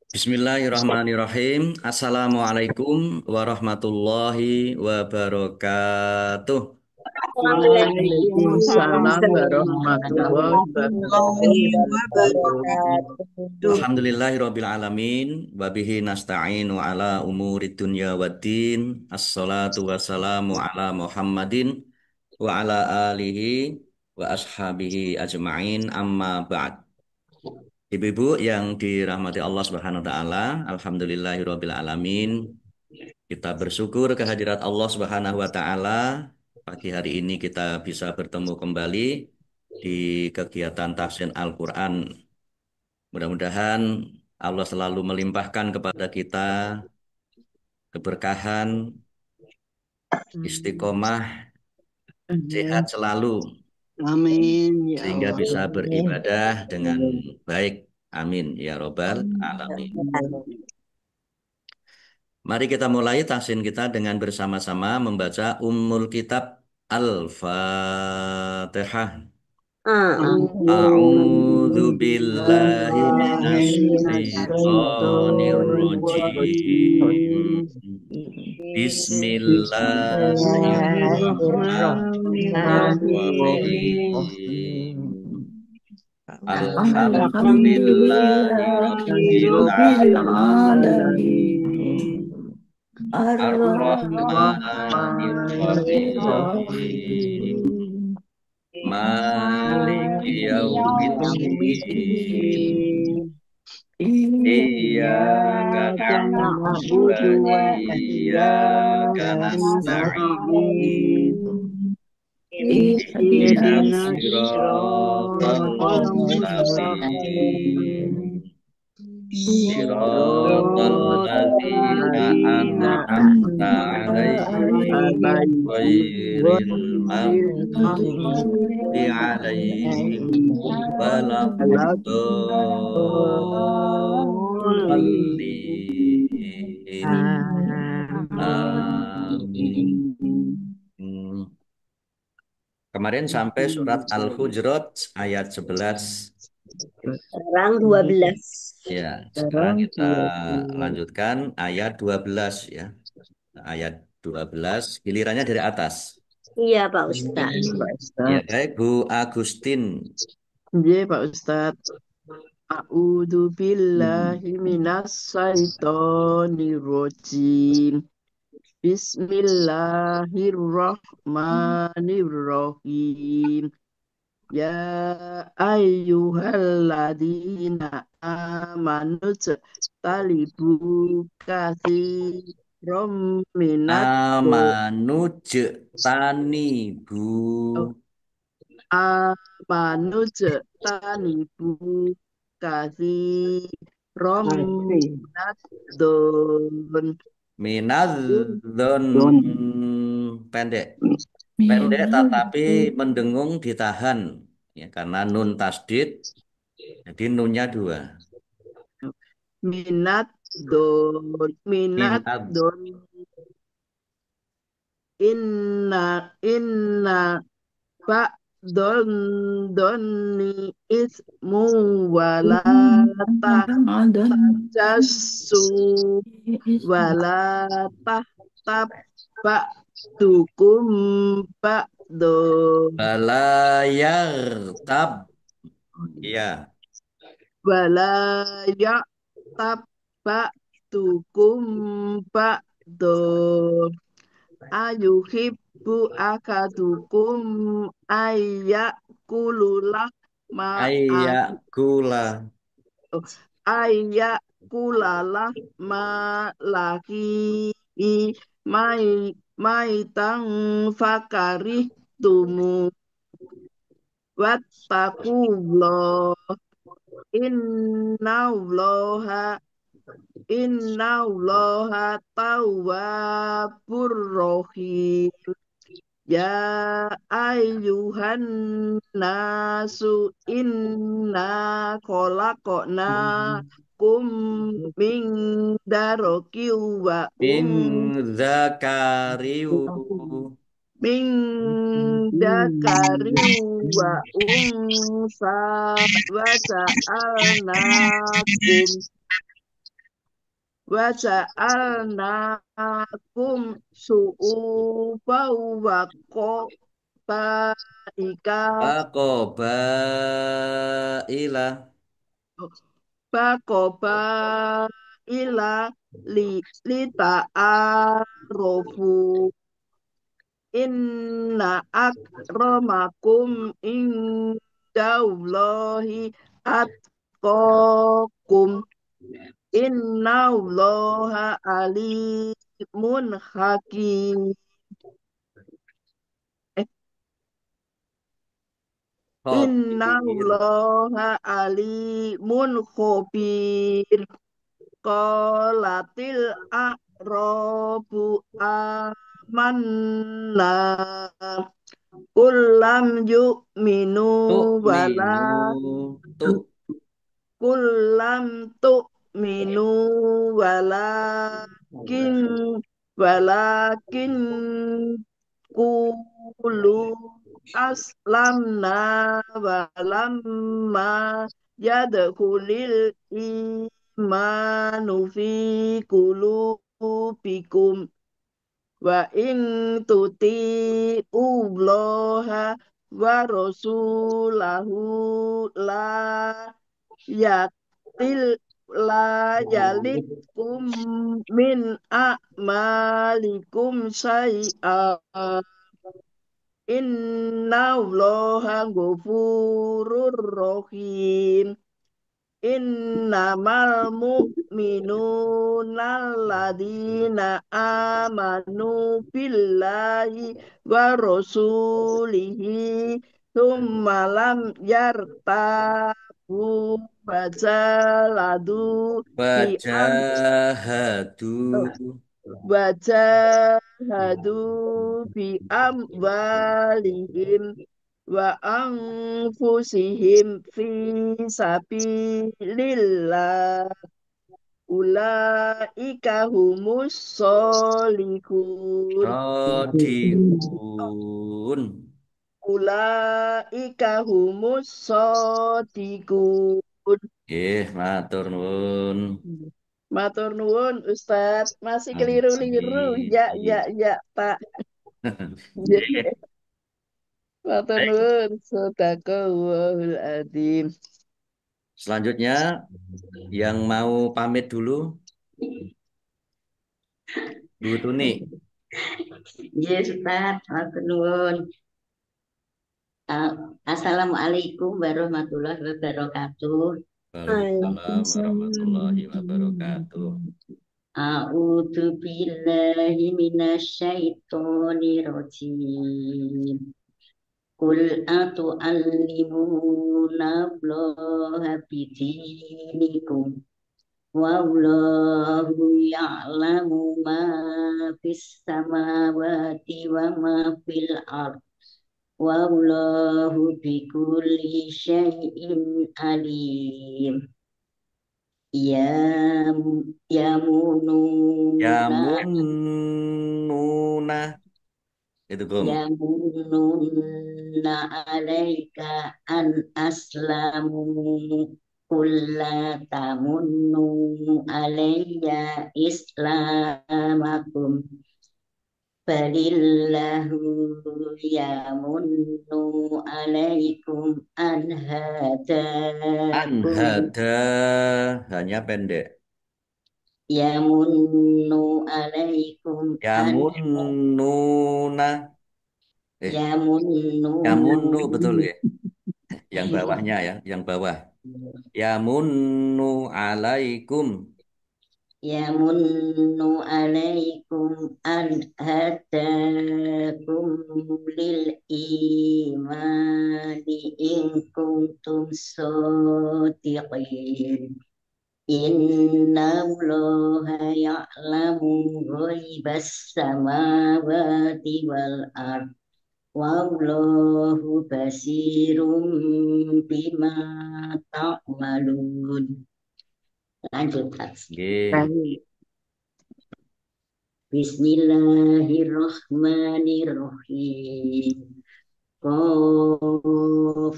Bismillahirrahmanirrahim. Assalamualaikum warahmatullahi wabarakatuh. Waalaikumsalam warahmatullahi Warahmatullahi wabarakatuh. wabarakatuh. Alhamdulillahirabbil alamin wa bihi nasta'inu ala umurid dunya waddin. Assalatu wassalamu ala Muhammadin wa ala alihi wa ashabihi ajma'in amma ba'd. Ibu-ibu yang dirahmati Allah Subhanahu wa taala, alhamdulillahirabbil alamin. Kita bersyukur kehadirat Allah Subhanahu wa taala. Pagi hari ini kita bisa bertemu kembali di kegiatan tafsir Al-Qur'an. Mudah-mudahan Allah selalu melimpahkan kepada kita keberkahan, istiqomah, sehat Amin. selalu Amin ya sehingga Allah. bisa Amin. beribadah dengan Amin. baik. Amin ya robbal alamin. Mari kita mulai tahsin kita dengan bersama-sama membaca Ummul Kitab Al-Fatihah. A'udzu billahi minasyaitonir rajim. Bismillahirrahmanirrahim. Alhamdulillahi rabbil alamin. Ar-Rahmanir Rahim. Maliki yaumiddin. Iyyaka na'budu wa iyyaka nasta'in. Ihdinas Ihdinas siratal siratal mustaqim. mustaqim. Siratal ladzina Ladzina an'amta an'amta alaihim alaihim ghairil ghairil maghdubi alaihim waladdallin. Amin. Kemarin sampai surat Al-Hujurat ayat 11. Sekarang 12. Ya, sekarang Sekarang kita 20. lanjutkan ayat 12 ya. Ayat 12 gilirannya dari atas. Iya, Pak Ustadz. Pak Ya, Ustadz. baik Bu Agustin. Iya Pak Ustadz. A'udzu billahi minas syaitonir rajim. Bismillahirrahmanirrahim. Ya ayyuhalladzina amanu talibu katsiran minat Amanuj tani Bu. amanu talibu katsiran minat don Minadzon pendek. Pendek tetapi mendengung ditahan. Ya, karena nun tasdid, jadi nunnya dua. minat minat Minad don inna Pak doni ismu walata jasu walata tab tukum pak don balayar tab. Ya, walaya tab pak tukum pak don ayuhibbu akadukum ayyakululah ma'a ayakula. ayyakulalah laki mai maitang fakari tumu wattaqullah innallaha innallaha tawwabur rahim. Ya ayyuhan nasu inna khalaqnakum min daraki wa Min zakariu. min dakari wa unsa wa ja'alnakum wa ja'alnakum syu'uban wa qabaika Aqobailah. faqabaila li ta'arofu inna akramakum indallahi atqakum innallaha alimun hakim. Eh, Khabir. innallaha alimun khabir. Qolatil a'rabu amanna kullam yu'minu wala Tu'minu. Tu. kullam tu'minu walakin walakin kulu aslamna walamma yadkhulil imanu fi qulubikum wa in tuti'ullaha wa rasulahu la yaktil la yalitkum min a'malikum syai'a innallaha ghafurur rahim. Innamal mu'minuna alladzina amanu billahi wa rasulihi thumma lam yartabu fajaladu bi Wajahadu. wajahadu bi amwalihim wa anfusihim fi sabilillah ulaika humus solihun Sadiqun. ulaika humus sodiqun. Matur nuwun. Matur nuwun Ustadz, masih keliru-liru ya ya Nggih. ya Pak. Nggih. Matur Baik. nuwun sadaqallahul adzim. Selanjutnya yang mau pamit dulu, Bu Tuni. Yes, Ustaz. Matur nuwun. Assalamualaikum warahmatullahi wabarakatuh. Waalaikumsalam warahmatullahi wabarakatuh. A'udzu billahi minasyaitonir rajim. Qul atu'allimuna Allaha bidinikum wallahu ya'lamu ma fis samawati wa ma fil ardh wallahu bikulli syai'in alim. Ya yamununa Yamununa. Itu Gum. yamununa alaika an aslamu kulla tamunnu alayya islamakum balillahu yamunnu alaikum an hadakum Anhada hanya pendek. yamunnu alaikum an Yamununa. yamunnu Yamunnu betul ya. Yang bawahnya ya, yang bawah. Yamunnu alaikum. yamunnu alaikum an hadakum lil imani in kuntum shodiqin inna allaha ya'lamu ghaibas samawati wal ard wallahu basirum bima ta'malun. Lanjut, Kak. Nggih. Bismillahirrahmanirrahim. Qaf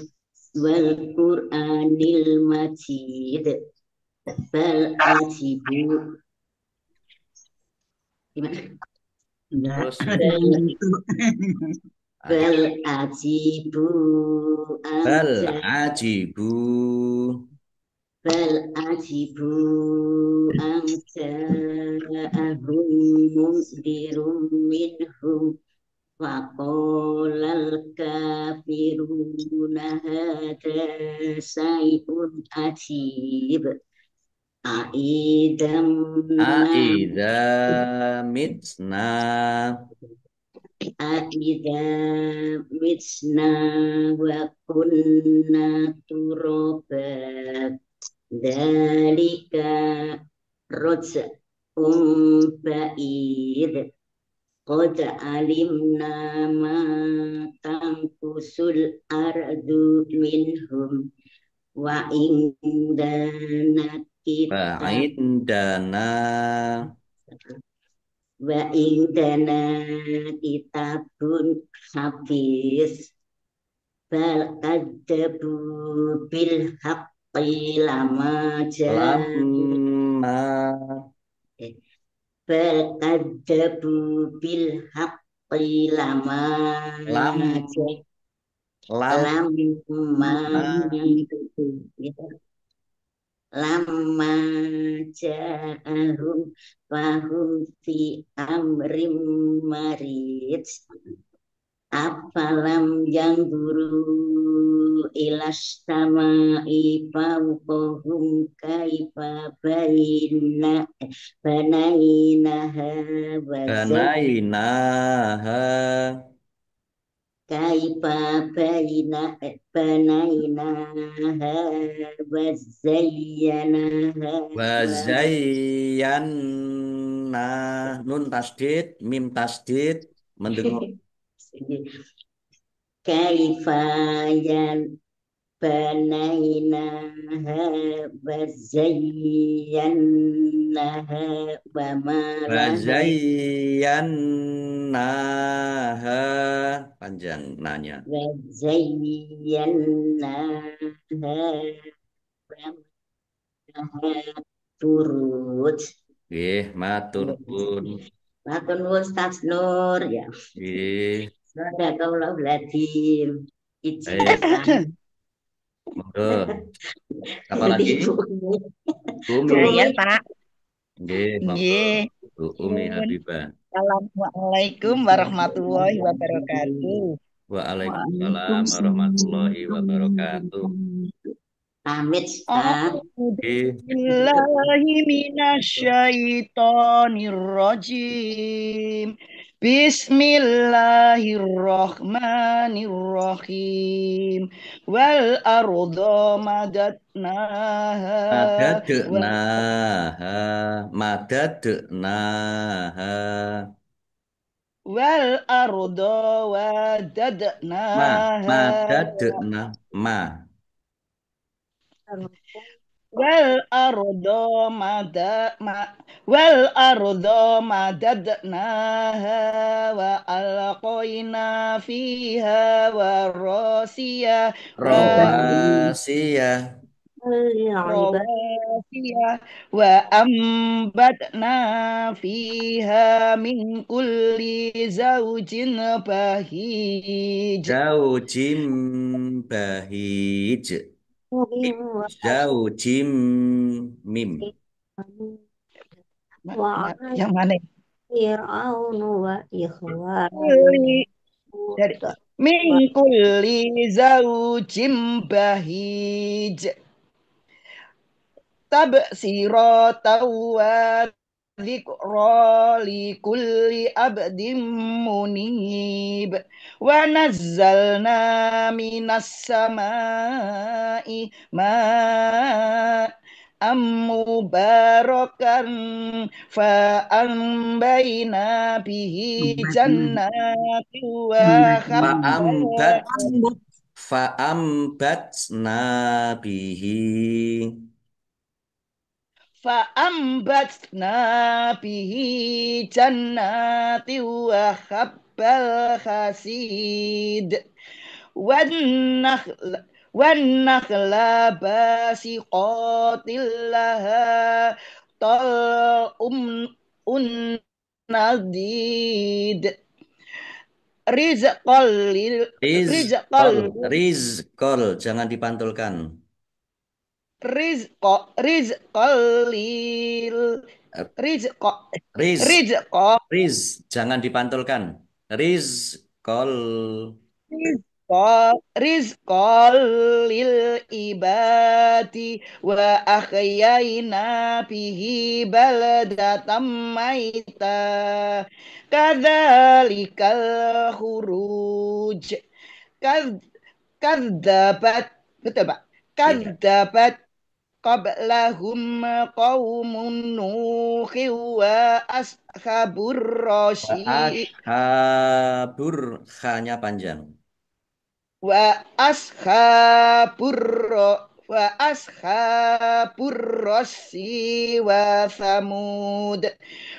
wal Qur'anil Majid. Bal ajibu Gimana? Enggak, Terus ada yang bantu. aja. Bal ajibu Bal anja ajibu. bal ajibu anja ahum mundirum minhum faqolal kafiruna hada sayun ajib aidam nam Aida mitna. aida mitsna wa kunna turoba dalika roja ba'id qad alimna ma tankusul ardu minhum wa indana Indana wa indana kitabun hafiz bal kadzabu bil haqqi lama lama bal kadzabu bil haqqi lama lam lam lamma lama ja'ahum fahum fi amrim marid apalam yang guru ilas sama'i fawqahum kaifa banainaha wa banainaha kaifa banainaha wa zayyanaha wa Wazayyanna nun tasdid mim tasdid mendengar kaifa yan banainaha wa zayyanaha wa malaha wazayyannaha panjang nanya wa zayyanaha wa malaha turut. matur pun Matur nuwun Ustaz Nur ya. nggih Sadaqallahu beladim. Izin baik Ustaz. monggo apa Jadi lagi Bu Umi Ya, Umi. Pak. nggih monggo Nggih. Bu Umi Nuwun. Habibah Assalamualaikum warahmatullahi wabarakatuh. Waalaikumsalam warahmatullahi wabarakatuh. Pamit Ustaz. A'udzu Nggih, billahi minasyaitonir rajim. Bismillahirrahmanirrahim. Wal arda madatnaha wa madadnaha madadnaha wal arda ma wadadnaha madadna ma wal ardo mada ma wal ardo madadnaha wa alqaina fiha wa rasiya wa rawasiyah rawasiya wa ambatna fiha min kulli zawjin bahij zaujim bahij zaujim mim yang mana Fir'aun wa kulli dari Lut min kulli zaujin bahij tabsiratan wa dzikra li kulli abdin munib wa nazzalna minas samai ma mubarakan fa ambayna bihi jannati wa faambat habba faambatna bihi فأنبتنا به جنات وحب الحصيد والنخل باسقات لها طلع nadid. Rizqal lil rizqal Rizqol, rizqol, jangan dipantulkan. rizqa rizqal lil Eh, rizqa Riz, rizqa riz, jangan dipantulkan. Rizqol, rizqal lil ibadi wa ahyayna bihi baladatam maita kadzalikal khuruj Kaz- kadzabat betul Pak tidak. kadzabat qablahum qaumun nuhi wa ashabur Wa rasyi ashabur, hanya panjang. wa ashabur wa ashabur rasyi wa samud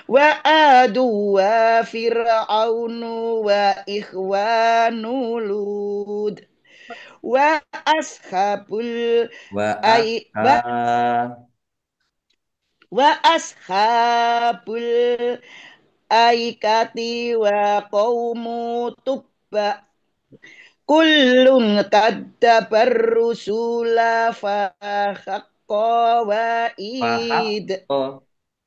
wa adu wa fir'aunu wa ikhwanu lud wa ashabul Wa ay asha, wa ashabul aikati wa qaumu tubba kullun kadzabar rusula fa haqqa fahak, wa'id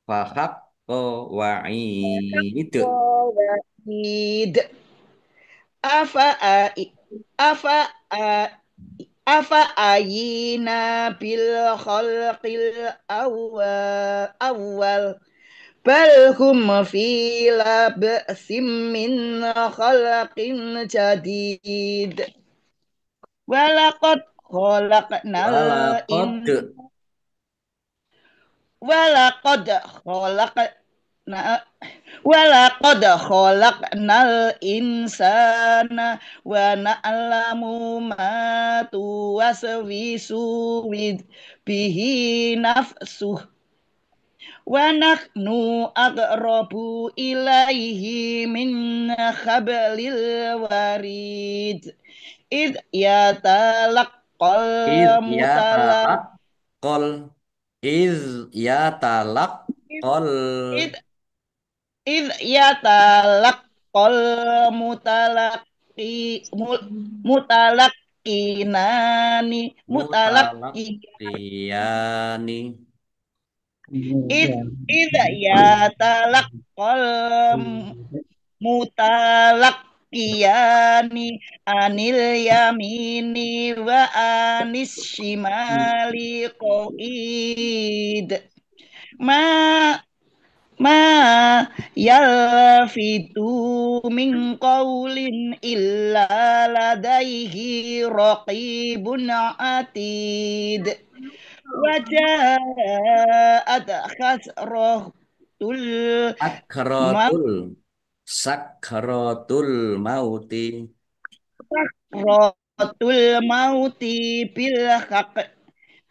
fahak, wa'id. wa'id afa afa afa ayina bil khalqil awal bal hum fi labsim min khalqin jadid walaqad khalaqnal in Walakod, walaqad khalaqna walaqad khalaqnal insana wa na'lamu ma tuwaswisu bihi nafsuh wa nahnu aqrabu ilaihi min hablil warid id yatalaqqal iz mutalaq yatalak kol, iz yatalak kol, id id yatalaqqal mutalaqi mutalaqinani mutalak, mutalaqi tiyani, id id yatalaqqal mutalaqiyani anil yamini wa anis shimali qoid ma ma yalfitu min qawlin illa ladaihi raqibun atid waja'at khasratul maut sakratul, sakratul mauti, rotul mauti bil haq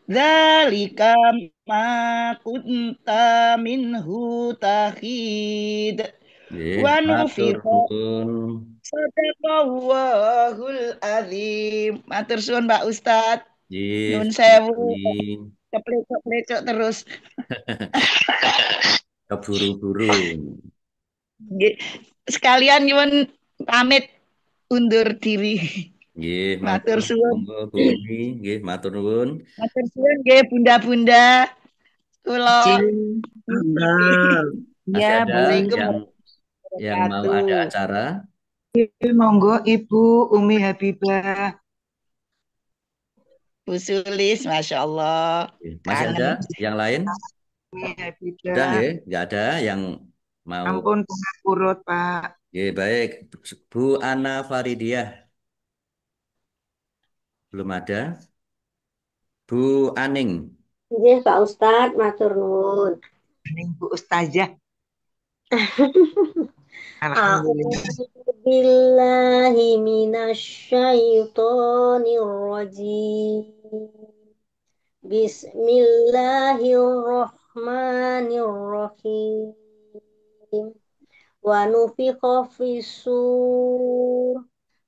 dzalika ma kunta minhu tahid nggih, wa matur nufiqa nuwun, sadaqallahul azim matur suwun Pak Ustadz nggih, nyun sewu pundi keplecok-plecok terus. keburu-buru, Nggih. Sekalian nyuwun pamit undur diri. nggih, Matur monggo, suwun. monggo Bu Umi, nggih, matur nuwun. Matur suwun nggih bunda-bunda kula Cing, mimpi. monggo. Iya, Masih ada Bu. Assalamualaikum yang mau warahmatullahi ada wabarakatuh. acara? Monggo Ibu Umi Habibah. Bu Sulis, Masya Allah. Masih ada Kangen. yang lain? Umi Udah Habibah. nggih, nggak ada yang mau. Ampun pengapurut Pak. Nggih, baik. Bu Ana Faridiah belum ada. Bu Aning. Nggih Pak Ustadz, matur nuwun. Ning Bu Ustazah. Alhamdulillah. A'udzu billahi minasyaitonir rajim. Bismillahirrahmanirrahim. Wa nufikha fis-sur.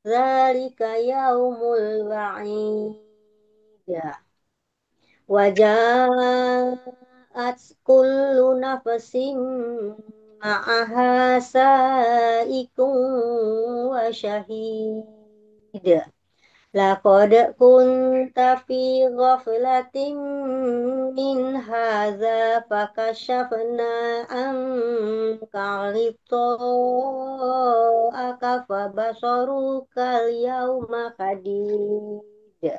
Dzalika yaumul wa'id. Wa ja'at kullu nafsin معها سائق وشهيد لقد كنت في غفلة من هذا فكشفنا عنك غطاءك فبصرك اليوم حديد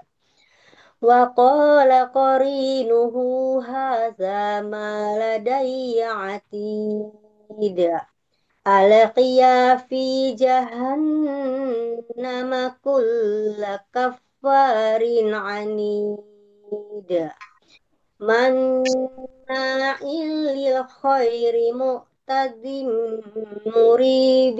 وقال قرينه هذا ما لدي عتيد ألقيا في جهنم كل كفار عنيد مناع للخير معتد مريب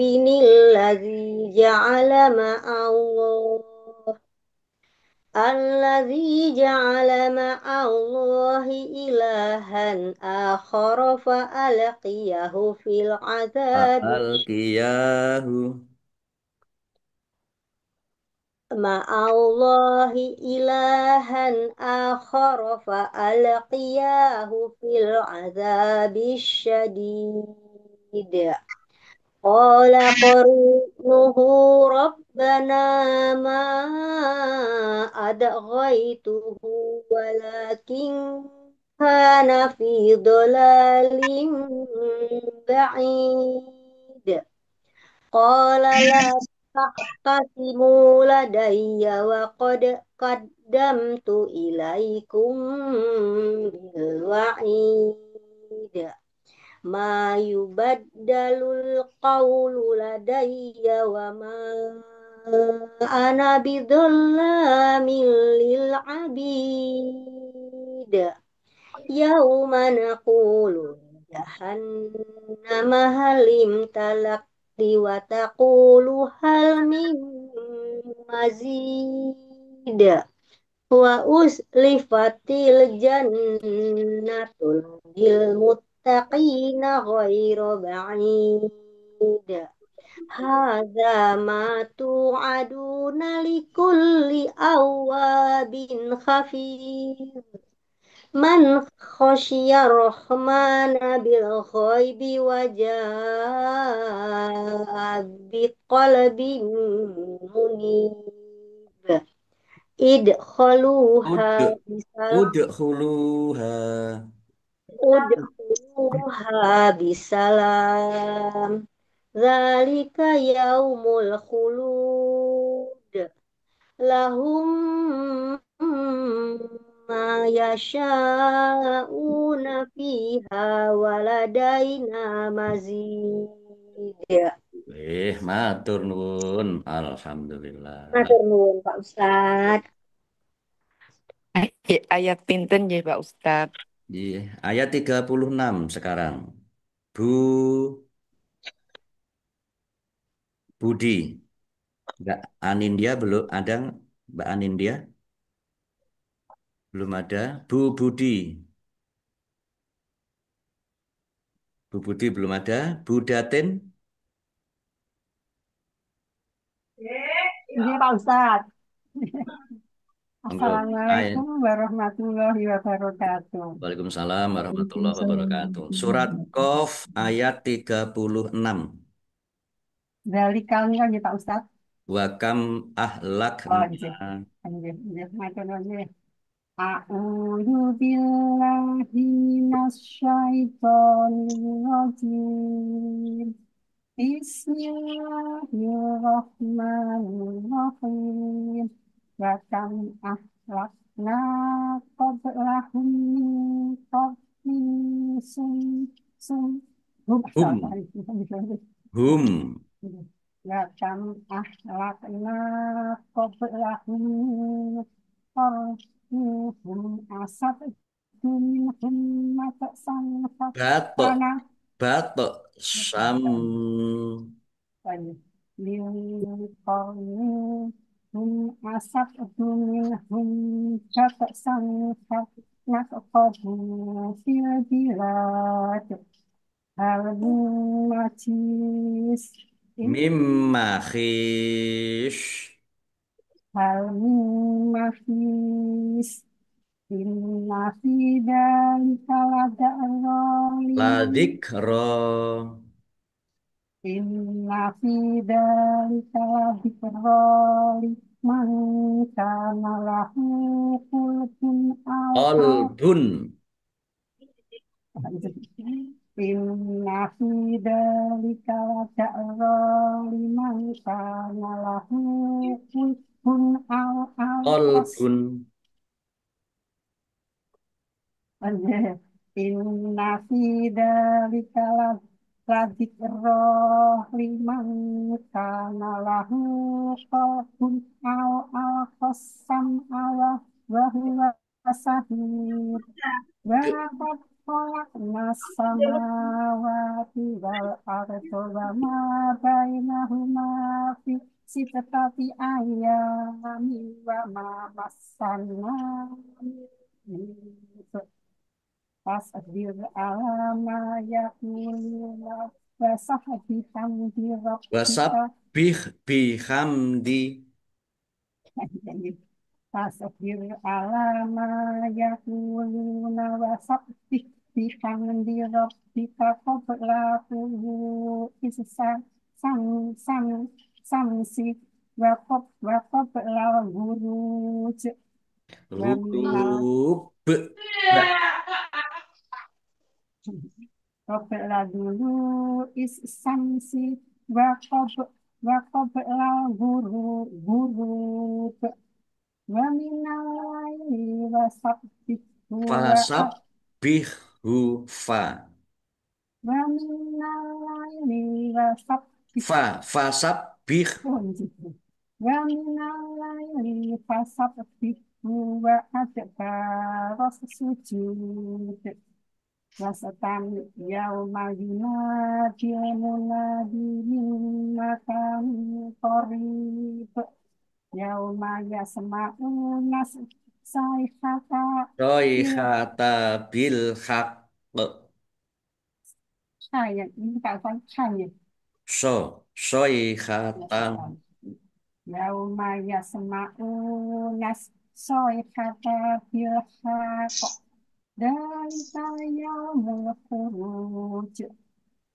الذي جعل مع الله إلها آخر فألقيه في العذاب Fa'alqiyahu. مع الله إلها آخر فألقياه في العذاب الشديد قال قرينه ربنا ما أدغيته ولكن كان في ضلال بعيد قال لا تختصموا لدي وقد قدمت إليكم بالوعيد ما يبدل القول لدي وما أنا بظلام للعبيد يوم نقول لجهنم هل امتلأت وتقول هل من مزيد وأزلفت الجنة للمتقين غير بعيد هذا ما توعدون لكل أواب خفيف من خشي الرحمن بالغيب وجاء بقلب منيب ادخلوها Ud- بسلام Udkhuluha. ادخلوها بسلام ذلك يوم الخلود لهم ما يشاءون فيها ولدينا مزيد. Matur nuwun. Alhamdulillah. Matur nuwun Pak Ustadz. Ayat pinten ya Pak Ustadz? Iya, ayat 36 sekarang. Bu Budi. Mbak Anindya belum ada. Mbak Anindya belum ada. Bu Budi. Bu Budi belum ada. Bu Datin. Ini Pak Ustadz. Monggo. Assalamualaikum warahmatullahi wabarakatuh. Waalaikumsalam warahmatullahi Waalaikumsalam wabarakatuh. Surat warahmatullahi Qaf wabarakatuh. ayat 36. Dari kalian ya Pak Ustadz. Wa kam Oh, ahlakna. iya. Iya. Matur nuwun. A'udzu billahi minasyaitonir rajim. Bismillahirrahmanirrahim. Wa kam ahlakna qablahum min qarnin sum sum hum Hum. Hum. wa kam ahlakna qablahum min qarnin hum asad minhum mata'san Batok. fatana Batok. Sam. للقرنين هم أسقط منهم كبأسا فنقبوا في البلاد هل من متيس Mimma khish. هل من محيص إن في ذلك لذكرى La لمن dzikra. Inna fi dzalika ladzikra liman kana lahu qalbun aw Qalbun. Inna fi dzalika ladzikra liman kana lahu qalbun aw alqas. Qalbun. Inna fi dzalika ladzikra liman kana lahu qalbun aw alqasam ala wa huwa sahid. Wa qad khalaqna samawati wal arda wa ma bainahuma fi sittati ayyamin wa ma massanna min Fasbir ala yaquluna wasahbi hamdi rabbika Wasabbih bihamdi. Fasbir ala yaquluna wasahbi bihamdi rabbika qabla sam sam samsi wa qabla guruj wa minal Rub. Nah, Qabla dulu is samsi wa qabla guru wa minal laili wa sabbihu fasabbihhu fa. wa minal laili wa sabbihu Fasabbih. wa minal laili fa sabbihu wa adbaras sujud. Wasatan yauma yunadil munadi min makanin qarib yauma yasma'una sayhata bil Roihata bil haq. sayang ini kata sayang Soihatan. yauma yasma'una sayhata bil haq dalika yaumul khuruj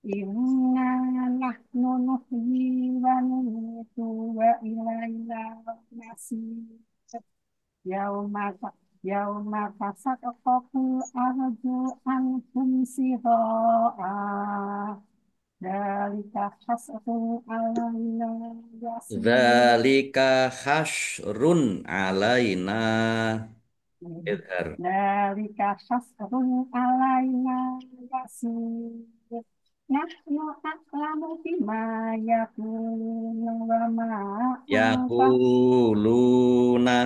Inna nahnu nuhyi wa numitu wa ilaina masir. Yauma yauma tasaqqaful ardu anhum siraa. Dalika hasrun alaina yasir. Dzalika hasrun alaina. Idhar. Dalika hasrun alaina yasir. Nahnu a'lamu bima yaquluna wa ma anta Yaquluna.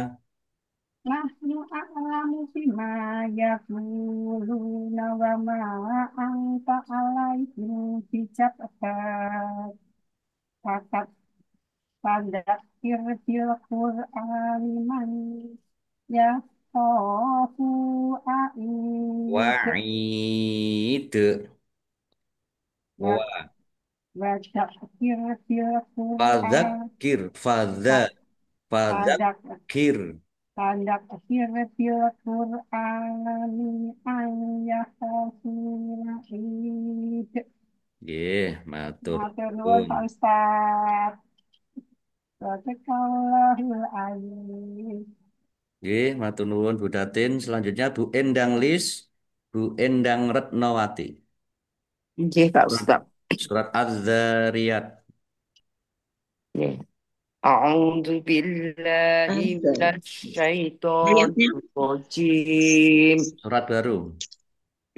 Nahnu a'lamu bima yaquluna wa ma anta alaihim bijabbar fakat fadzakir bil qur'ani man yakhafu a'id Wa'id. wa Wa. dzakir bil qur'an Fadzakir. Fadzakir. Tandak akhir bil Qur'ani ayatul id. Nggih, matur Matur nuwun nuwun. Pak Ustaz. Barakallahu alim. Nggih, matur nuwun Bu Datin. Selanjutnya Bu Endang Lis, Bu Endang Retnowati. Nggih, Pak Surat, Ustaz. surat Az-Zariyat. Nggih. A'udzu billahi Ayatnya minasyaitonir rajim. Surat baru.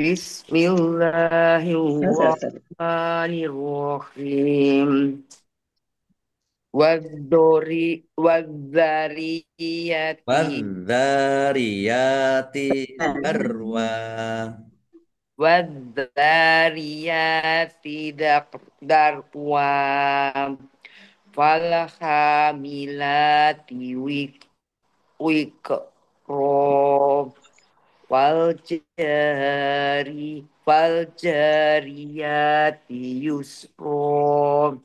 Bismillahirrahmanirrahim. Wadzariyati Wadzariyati darwa. wadzariyati darwa falhamilati wikro faljariyati yusro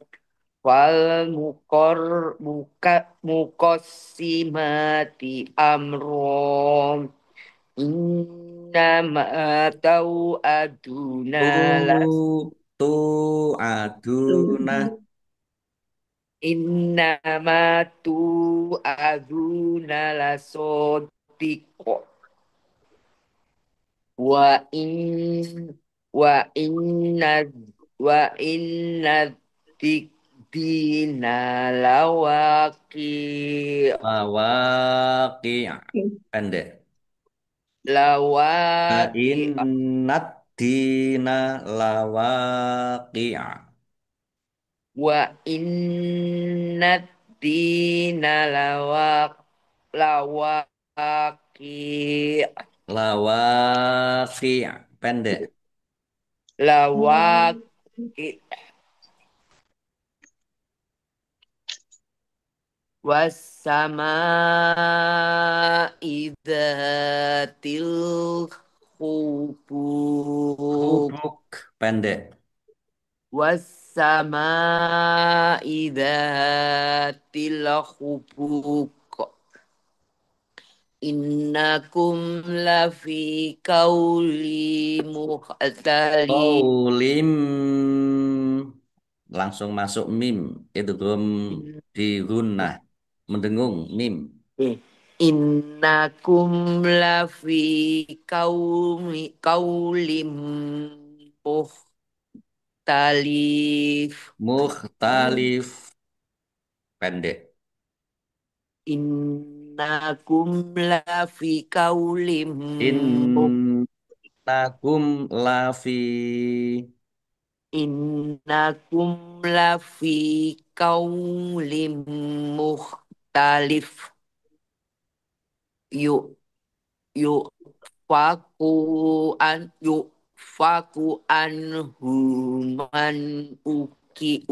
mukossimati amro innama tau aduna Tunggu, tu'aduna Innama tu'aduna lasodiqo. Wa in wa inna wa inna dina lawaqi lawaqi' pendek. lawaqi Innad dina lawaqi' wa inna dina lawaqi lawaqi' pendek. lawaqi wassama idzatil hubuk Hubuk pendek. wassama idzatil hubuk innakum lafi kauli muhtali Qaulim langsung masuk mim. Itu belum di gunnah. Mendengung mim. innakum lafi kaulim muhtalif Mukhtalif pendek. innakum lafi kaulim Innakum lafi innakum lafi kaulim muhtalif yuk yuk faku anhu man ufik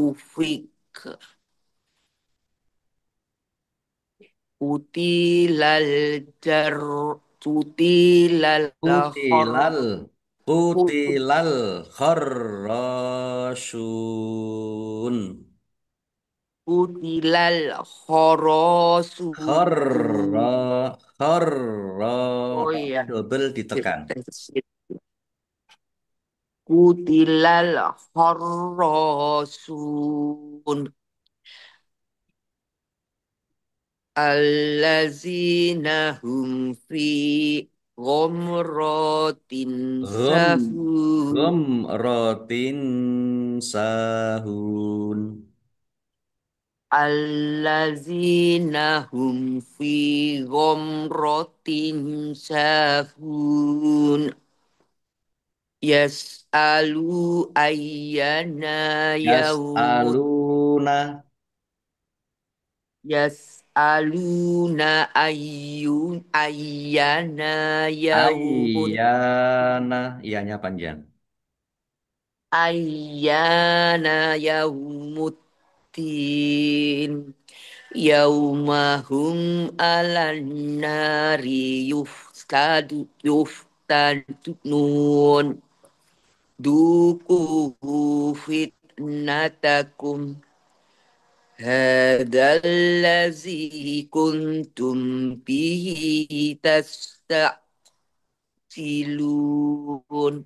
utilal jar utilal hor Kutilal Kutilal kharrasyun utilal horosu Kharra Kharra oh iya double ditekan. kutilal horosun allazina hum fi ghamratin Gham sahun Ghamratin sahun allazina hum fi ghamratin sahun yas'alu ayyana yaumut Yas'aluna yas'aluna ayyana yaumut Ayyana Iyanya panjang. ayyana yaumuddin yaumahum alan nari yuftadun duku fitnatakum hadallazi kuntum bihi tasta'jilun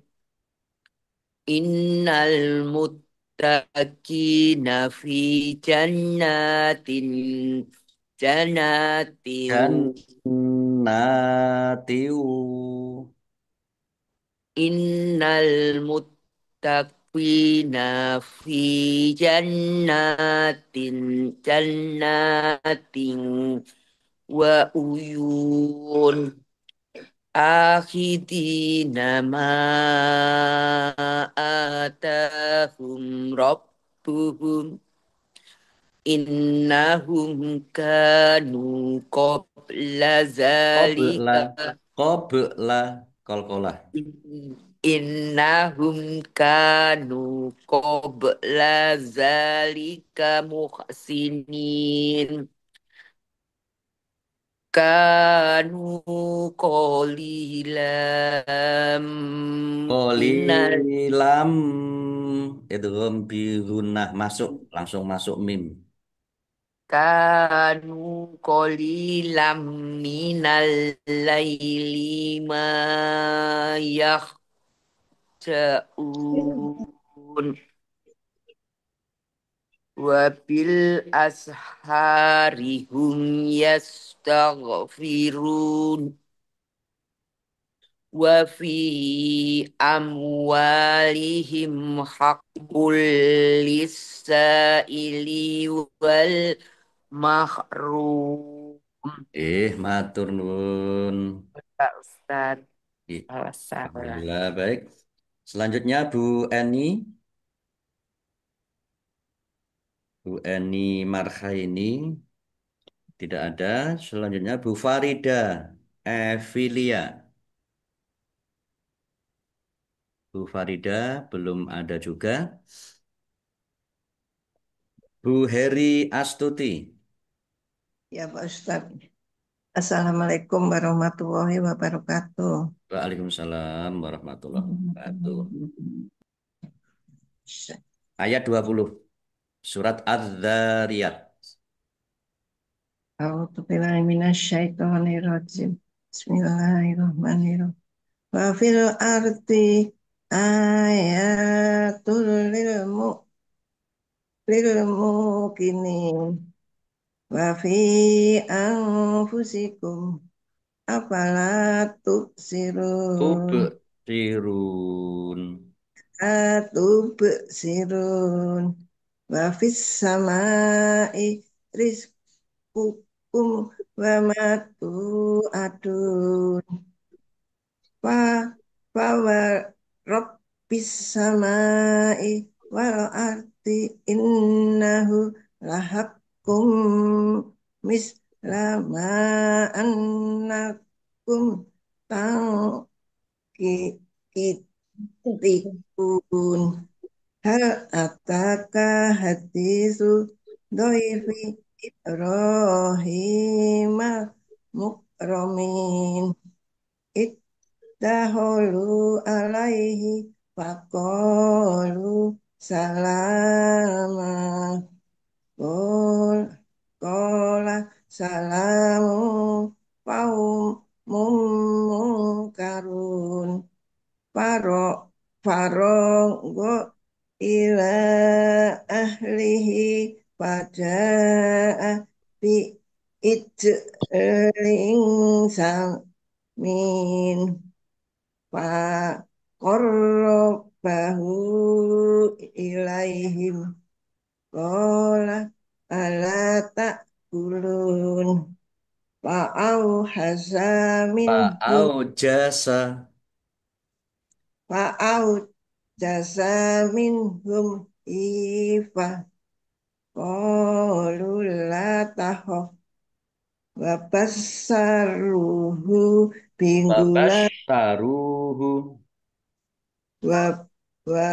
innal muttaqina fi jannatin jannatin Jannatiu innal muttaqina fi jannatin wa uyun akhidina ma atahum rabbuhum innahum kanu qabla Qabla zalika Qabla Qalqalah innahum kanu qabla zalika muhsinin kanu qalilan minal Qalilam idgham bi gunnah masuk langsung masuk mim. kanu qalilan minal laili ma yahjaun Wabil ashari hum yastaghfirun. Wa fi amwalihim haqqul lis-sa'ili wal mahrum. Matur nuwun. Pak Ustaz, Ih, salah. Alhamdulillah baik. Selanjutnya Bu Eni, Bu Eni Marhaini tidak ada. Selanjutnya Bu Farida Evilia. Bu Farida belum ada juga. Bu Heri Astuti. Ya Pak Ustadz. Assalamualaikum warahmatullahi wabarakatuh. Waalaikumsalam warahmatullahi wabarakatuh. Ayat 20. Surat Az-Zariyat. A'udzubillahi minasyaitonirrajim. Bismillahirrahmanirrahim. Wa fil ardi ayatul lil muqinin wa fi anfusikum afala tubsirun Tubsirun. atubsirun wa fis samai rizqukum wa ma tu'adun fa fa wa rabbis samai wal ardi innahu lahaqqum mislama annakum tangkitun hal ataka hadisu doifi Ibrahim mukramin dahulu alaihi faqalu salama qul qala salamu qaum munkarun faro farogo ila ahlihi faja'a bi ijlin samin fa qarrabahu ilaihim qala ala ta'kulun fa'au hasaminhum Fa'aujasa. fa'au jasaminhum ifa qalu la takhaf wa bassaruhu bingula Babassaruhu. wa wa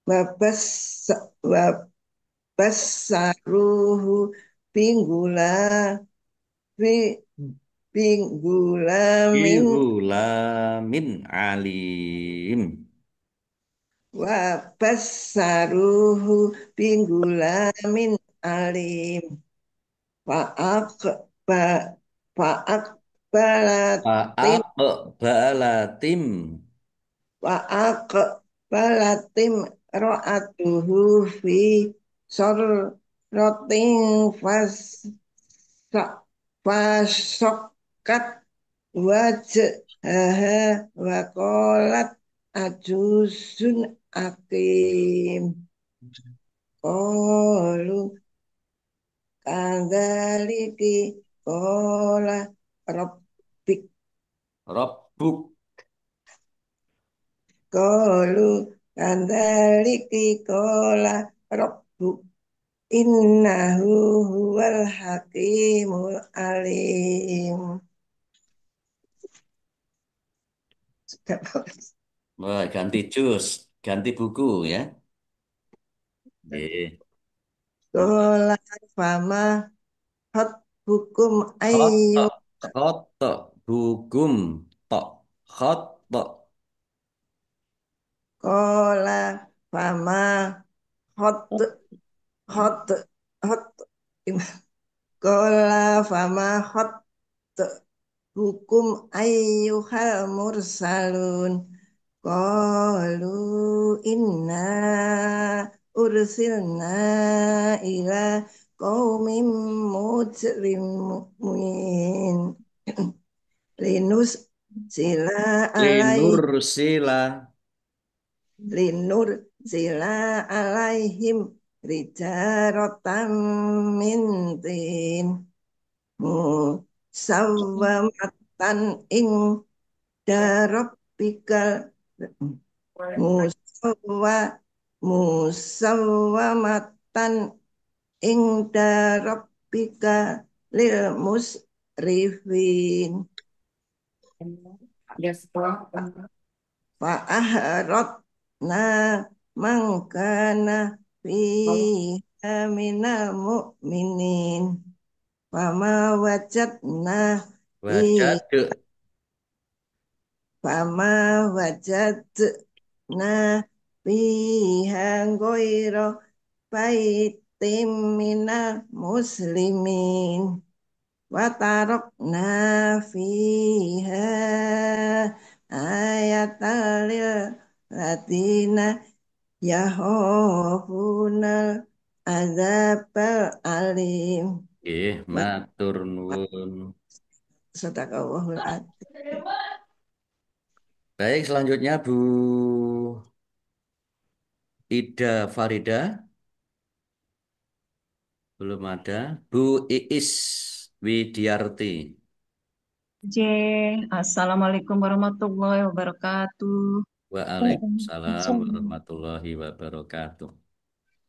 wa bass wa bassaruhu bingula bi bingula min Bihulamin alim. wa bassaruhu bingula min alim fa'aq ba fa'aq balatim Fa'aqbalatim. fa'aq balatim ra'atuhu fi sorrotin fasokat wajhaha wa qalat ajuzun akim qalu kadzalika qala rabbik Rabbuk. qalu kadzalika qala rabbuk innahu huwal hakimul alim. Sudah, Pak. Wah, ganti jus. Ganti buku ya. Nggih. Qala fama hot hukum ayu Khotok. Khotok. Hukum. Tok. Khotok. qala fama hot hot hot qala fama hot hukum ayyuhal mursalun qalu inna ursilna ila qaumin mujrimin linus sila alai Linursila. linur sila alaihim rijarotam min tin musawwamatan ing darabikal musawwa musawwamatan ing darabbika lil musrifin fa'ahrotna mangkana fiha minal mu'minin fama wajadna fi Wajad. fama wajadna fiha ghaira baitim minal muslimin wa tarokna fiha ayatal ladina yahofuna azabal alim Nggih, wa matur nuwun. sadaqallahul adzim. Baik, selanjutnya Bu Ida Farida. Belum ada. Bu Iis Widiarti. Assalamualaikum warahmatullahi wabarakatuh. Waalaikumsalam warahmatullahi wabarakatuh.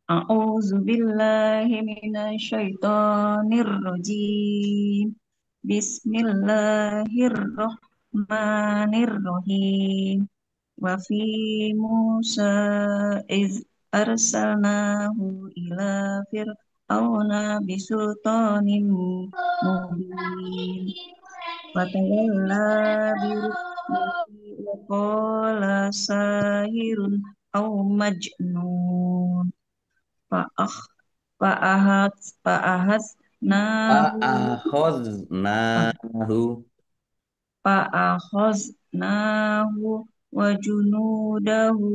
A'udzu billahi minasyaitonir rajim. Bismillahirrahmanirrahim. Wa fi Musa iz arsalnahu ila fir'auna bisultanin mubin. Watawalla biruknihi wa qala sahirun aw majnun fa'akh fa'ahas nahu Fa'akhadnahu. fa'akhaznahu wa junudahu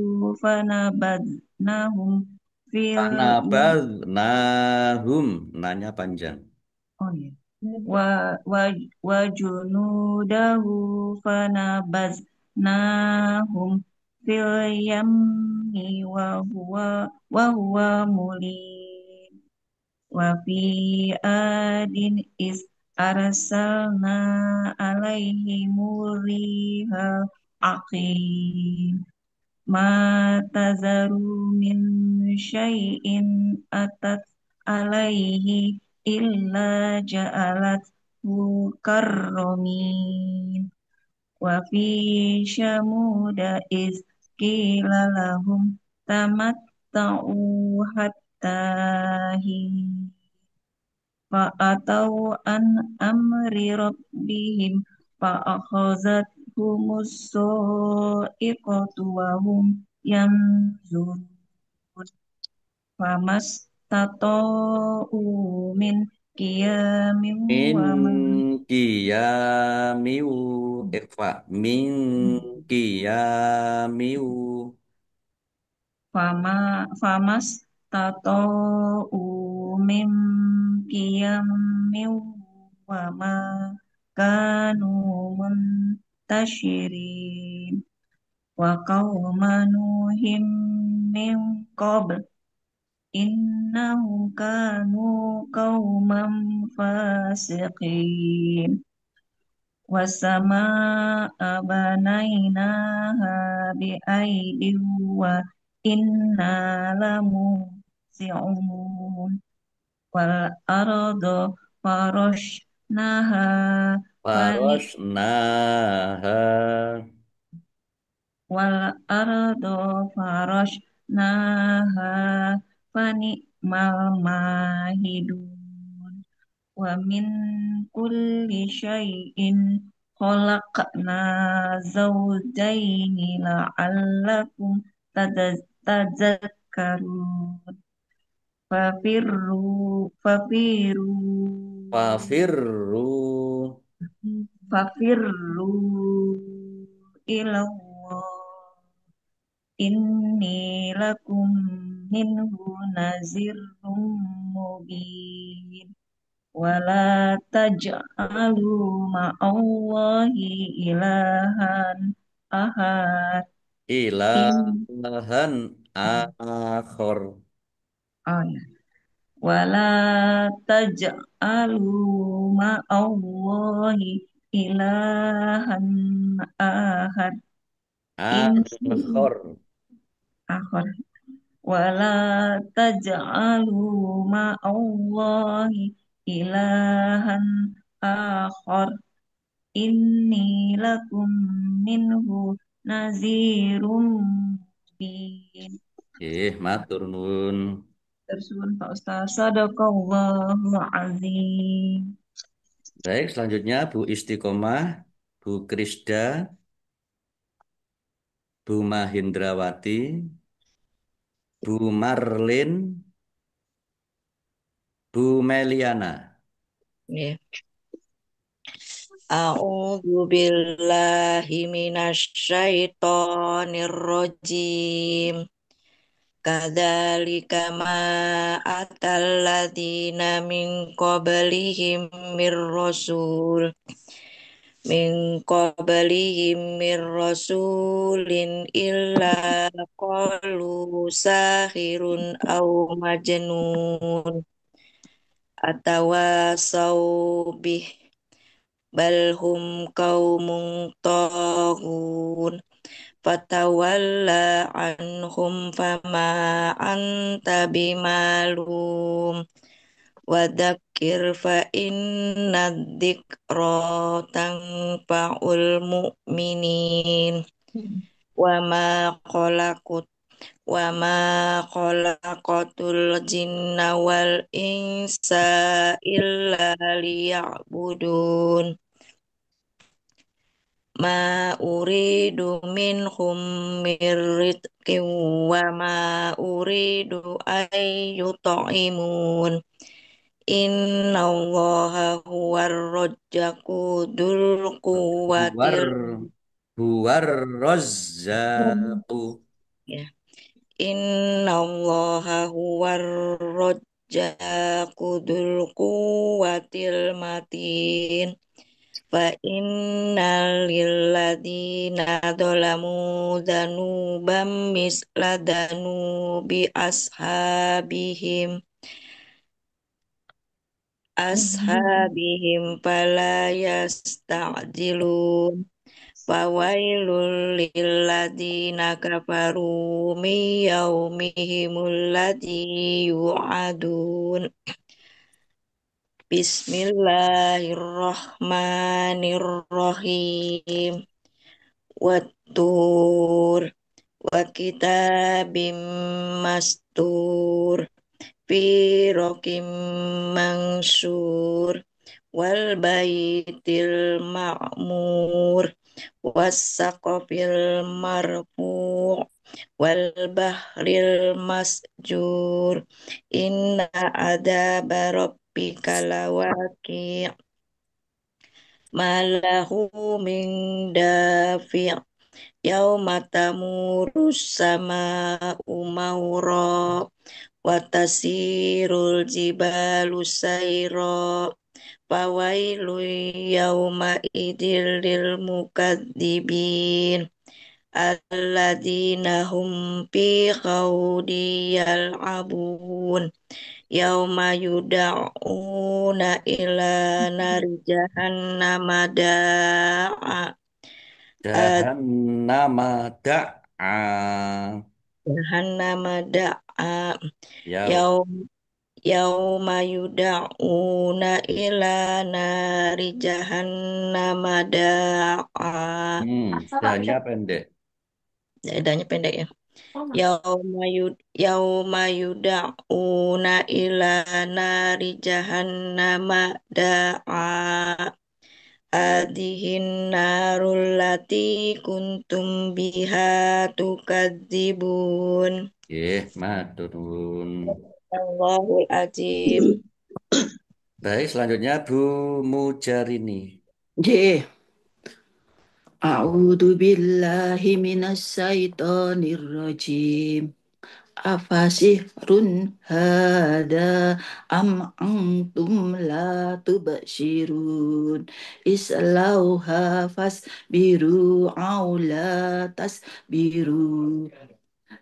fanabadnahum fil Fanabadnahum. Nanya panjang. oh ya wa wa wa junudahu fanabaznahum fil yammi wa huwa mulim wa fi adin is arsalna alaihim rihal aqim ma tazaru min syai'in atat alaihi illa ja'alat karromin wa fi syamuda iz qila lahum tamatta'u hatta hin fa'atau an amri rabbihim fa'akhazathumuss sa'iqatu wa hum yanzurun famas tata'u min qiyamin Min wa man qiyamiu. Ikhfa. Min qiyamiu. famas tata'u min qiyamin wa ma kanu muntashirin wa qauma nuhim min qabl innahum kanu qauman fasiqin wasama banainaha biaidin wa inna lamusi'un wal ardo farashnaha fani Farashnaha. wal ardo farashnaha fani mal mahidun wa min kulli syai'in khalaqna zawjaini la'allakum tadhakkarun fafirru Fafirru. fafirru ilallah inni lakum minhu nazirun mubin. Wala taj'alu ma'allahi ilahan ahad. In Ilahan akhor. oh ya. Wala taj'alu ma'allahi ilahan ahad. Inni Akhor. akhir. Wala taj'alu ma'allahi ilahan akhar. Inni lakum minhu nazirum mubin. Matur nuwun. Tersuwun Pak Ustaz. Sadaqallahu azim. Baik, selanjutnya Bu Istiqomah, Bu Krisda, Bu Mahindrawati, Bu Marlin, Bu Meliana. Ya. A'udzu billahi minasyaitonir rajim. Kadzalika ma atal ladzina min qablihim mir rasulin illa qalu sahirun aw majnun atawasaw bih balhum qaumun taghun fatawalla anhum fama anta bimalum wadakir fa inna dzikra tanfa'ul mu'minin wa ma khalaqut wa ma khalaqatul jinna wal insa illa liya'budun ma uridu minhum mir rizqin wa ma uridu ay yut'imun inna allaha huwar razzaqu dzul Buwar, quwwatil buwar rozzaku. ya inna allaha huwar razzaqu dzul quwwatil matin fa innal lilladzina dzalamu dzanubam misla dzanubi ashabihim fala yasta'jilun fawailul lilladzina kafaru min yaumihimul ladzi yu'adun Bismillahirrahmanirrahim Wattur wa kitabim mastur fi rokim mangsur wal baitil ma'mur was-saqafil marfu' wal bahril masjur inna adzaba rabbika lawaqi' malahu min dafi' yauma tamurus sama'u mawra wa tasirul jibalu sayra fawailu yauma idil lil mukadzibin alladzina hum fi khawdi yal'abun yauma yuda'una ila nari jahannama da'a Jahannama da'a. jahannama da'a Ya, yaum yauma yuda'una ila nari jahannama da'a danya pendek. Edanya pendek ya. Yauma yuda'una ila nari jahannama da'a adihin narul lati kuntum biha tukadzibun Matur nuwun. Allahul azim. Baik, selanjutnya Bu Mujarini. J. A'udzu billahi minasy syaithanir rajim. Afasihrun hada am antum la tubsirun islauha fasbiru aw la tasbiru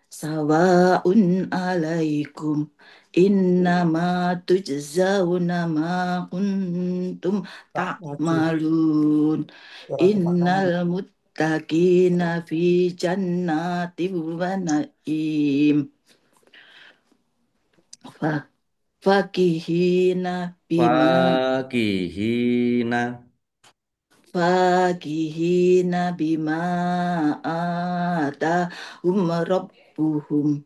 sawa'un alaikum innama tujzauna ma kuntum ta'malun innal muttaqina fi jannati wa na'im fakihina bima Fakihina. fakihina bima atahum rabbuhum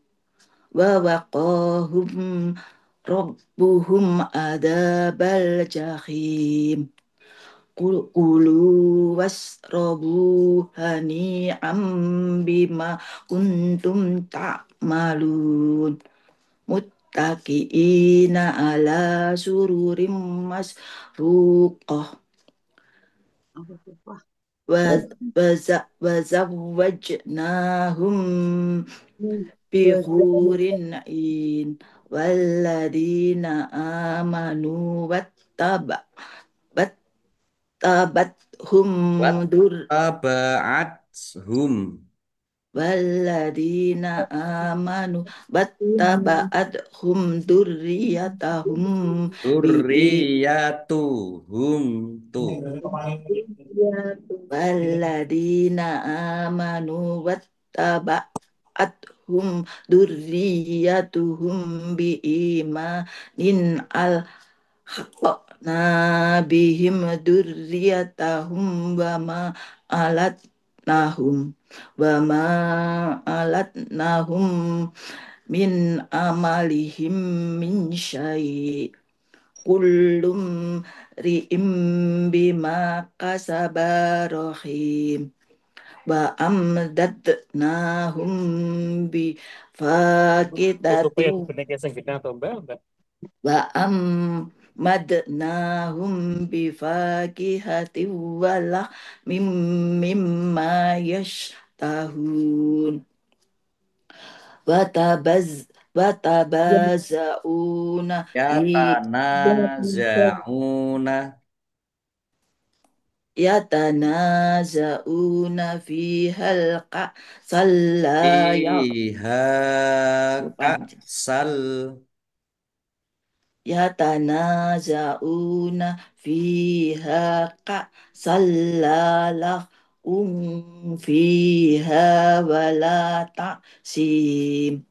wa waqahum rabbuhum adabal jahim kulu wasrabu hani'am bima kuntum ta'malun muttaqiina ala sururim masfuqah wazawwajnahum bikhurin in walladina amanu wattabathum dur Wattaba'athum. Waladina amanu battaba'athum durriyatahum Durriyatuhum tuh. waladina amanu wattaba'athum durriyatuhum biimanin alhaqna bihim durriyatahum wa ma alatnahum min amalihim min syai' kullum ri'im bima kasaba rahim wa amdadnahum bi fakitati wa ammadnahum bi fakihati walah mimma yashtahun watabaz watabazauna Yatanaza'una. yatanazauna fi halqa sallaya Iha ka'sal. yatanazauna fiha sallalah fiha wala ta'sim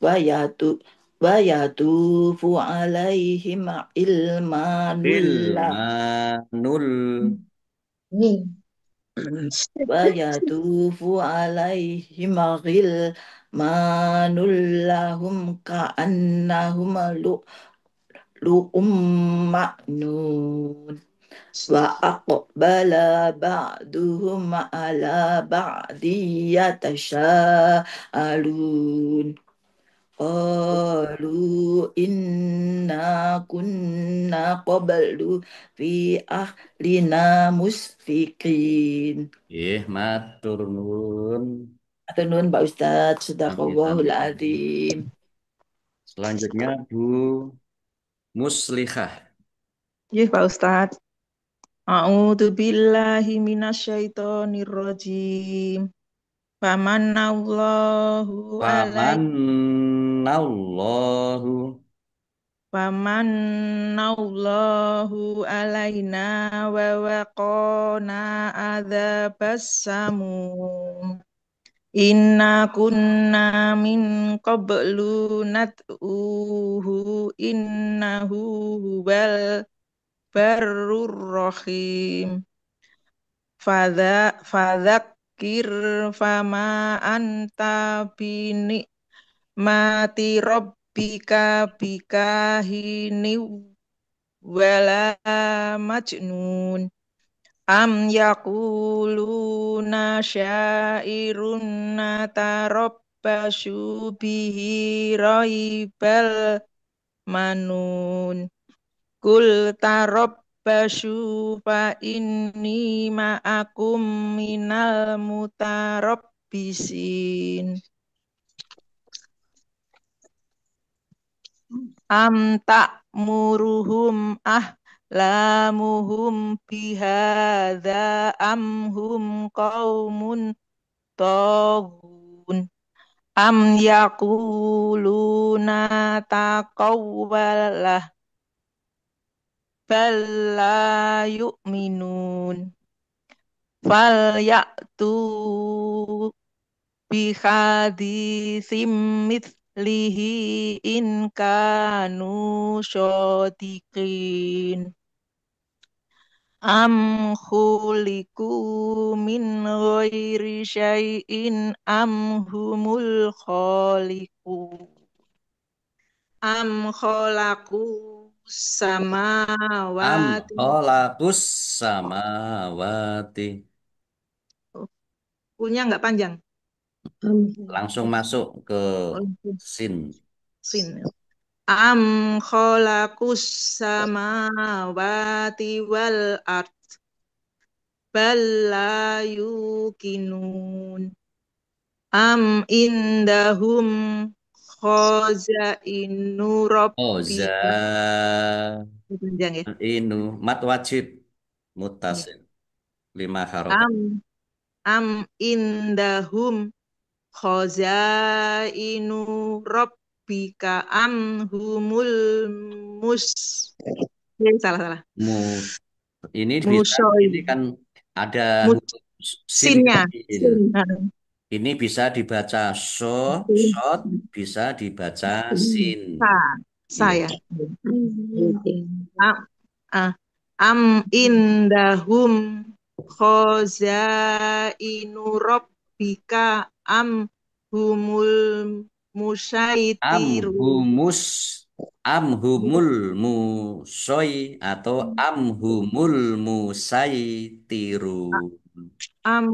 wayatu wayatufu alaihim ilmanullah Ilmanul. ويطوف عليهم غلمان لهم كأنهم لؤلؤ مكنون وأقبل بعضهم على بعض يتساءلون قالوا إنا كنا قبل في أهلنا مسفقين. Matur nuwun. Atur nuwun Pak Ustadz, Amin, Sadaqallahul amin, amin. Adzim. Selanjutnya Bu Muslihah. Iya, Pak Ustadz. A'udzu billahi minasyaitonir rajim. Famanallahu Famanallahu. alaina wa waqana adzabas samum. Inna kunna min qablu nad'uhu innahu huwal barrur rahim. Fadzakir fama anta bini mati rabbika bikahini wala majnun am yaquluna syairun natarabbasu bihi raibal manun kul tarabbasu fa inni ma'akum minal mutarabbisin. am ta'muruhum ahlamuhum bihadza am hum qaumun taghun am yaquluna taqawwalah bal la yu'minun fal ya'tu bihaditsim mithlihi in kanu shodiqin am khuliqu min ghairi syai'in am humul khaliqun am khalaqu Am samawati. khalaqus samawati. Punya nggak panjang? Langsung masuk ke sin. Sin. Am khalaqus samawati wal ard bal la yuqinun am indahum khazainu Oza rabbika. Panjang ya. inu mat wajib mutasil 5 harokat. Am indahum khazainu rabbika am humul mus. Salah. Ini bisa, Musoy. ini kan ada huruf sin Sinnya. kecil. Ini bisa dibaca shot, bisa dibaca sin. Saya. Iya. Am indahum khazainu rabbika am humul musyaitirun. Amhumul musoy atau amhumul musaitirun. Am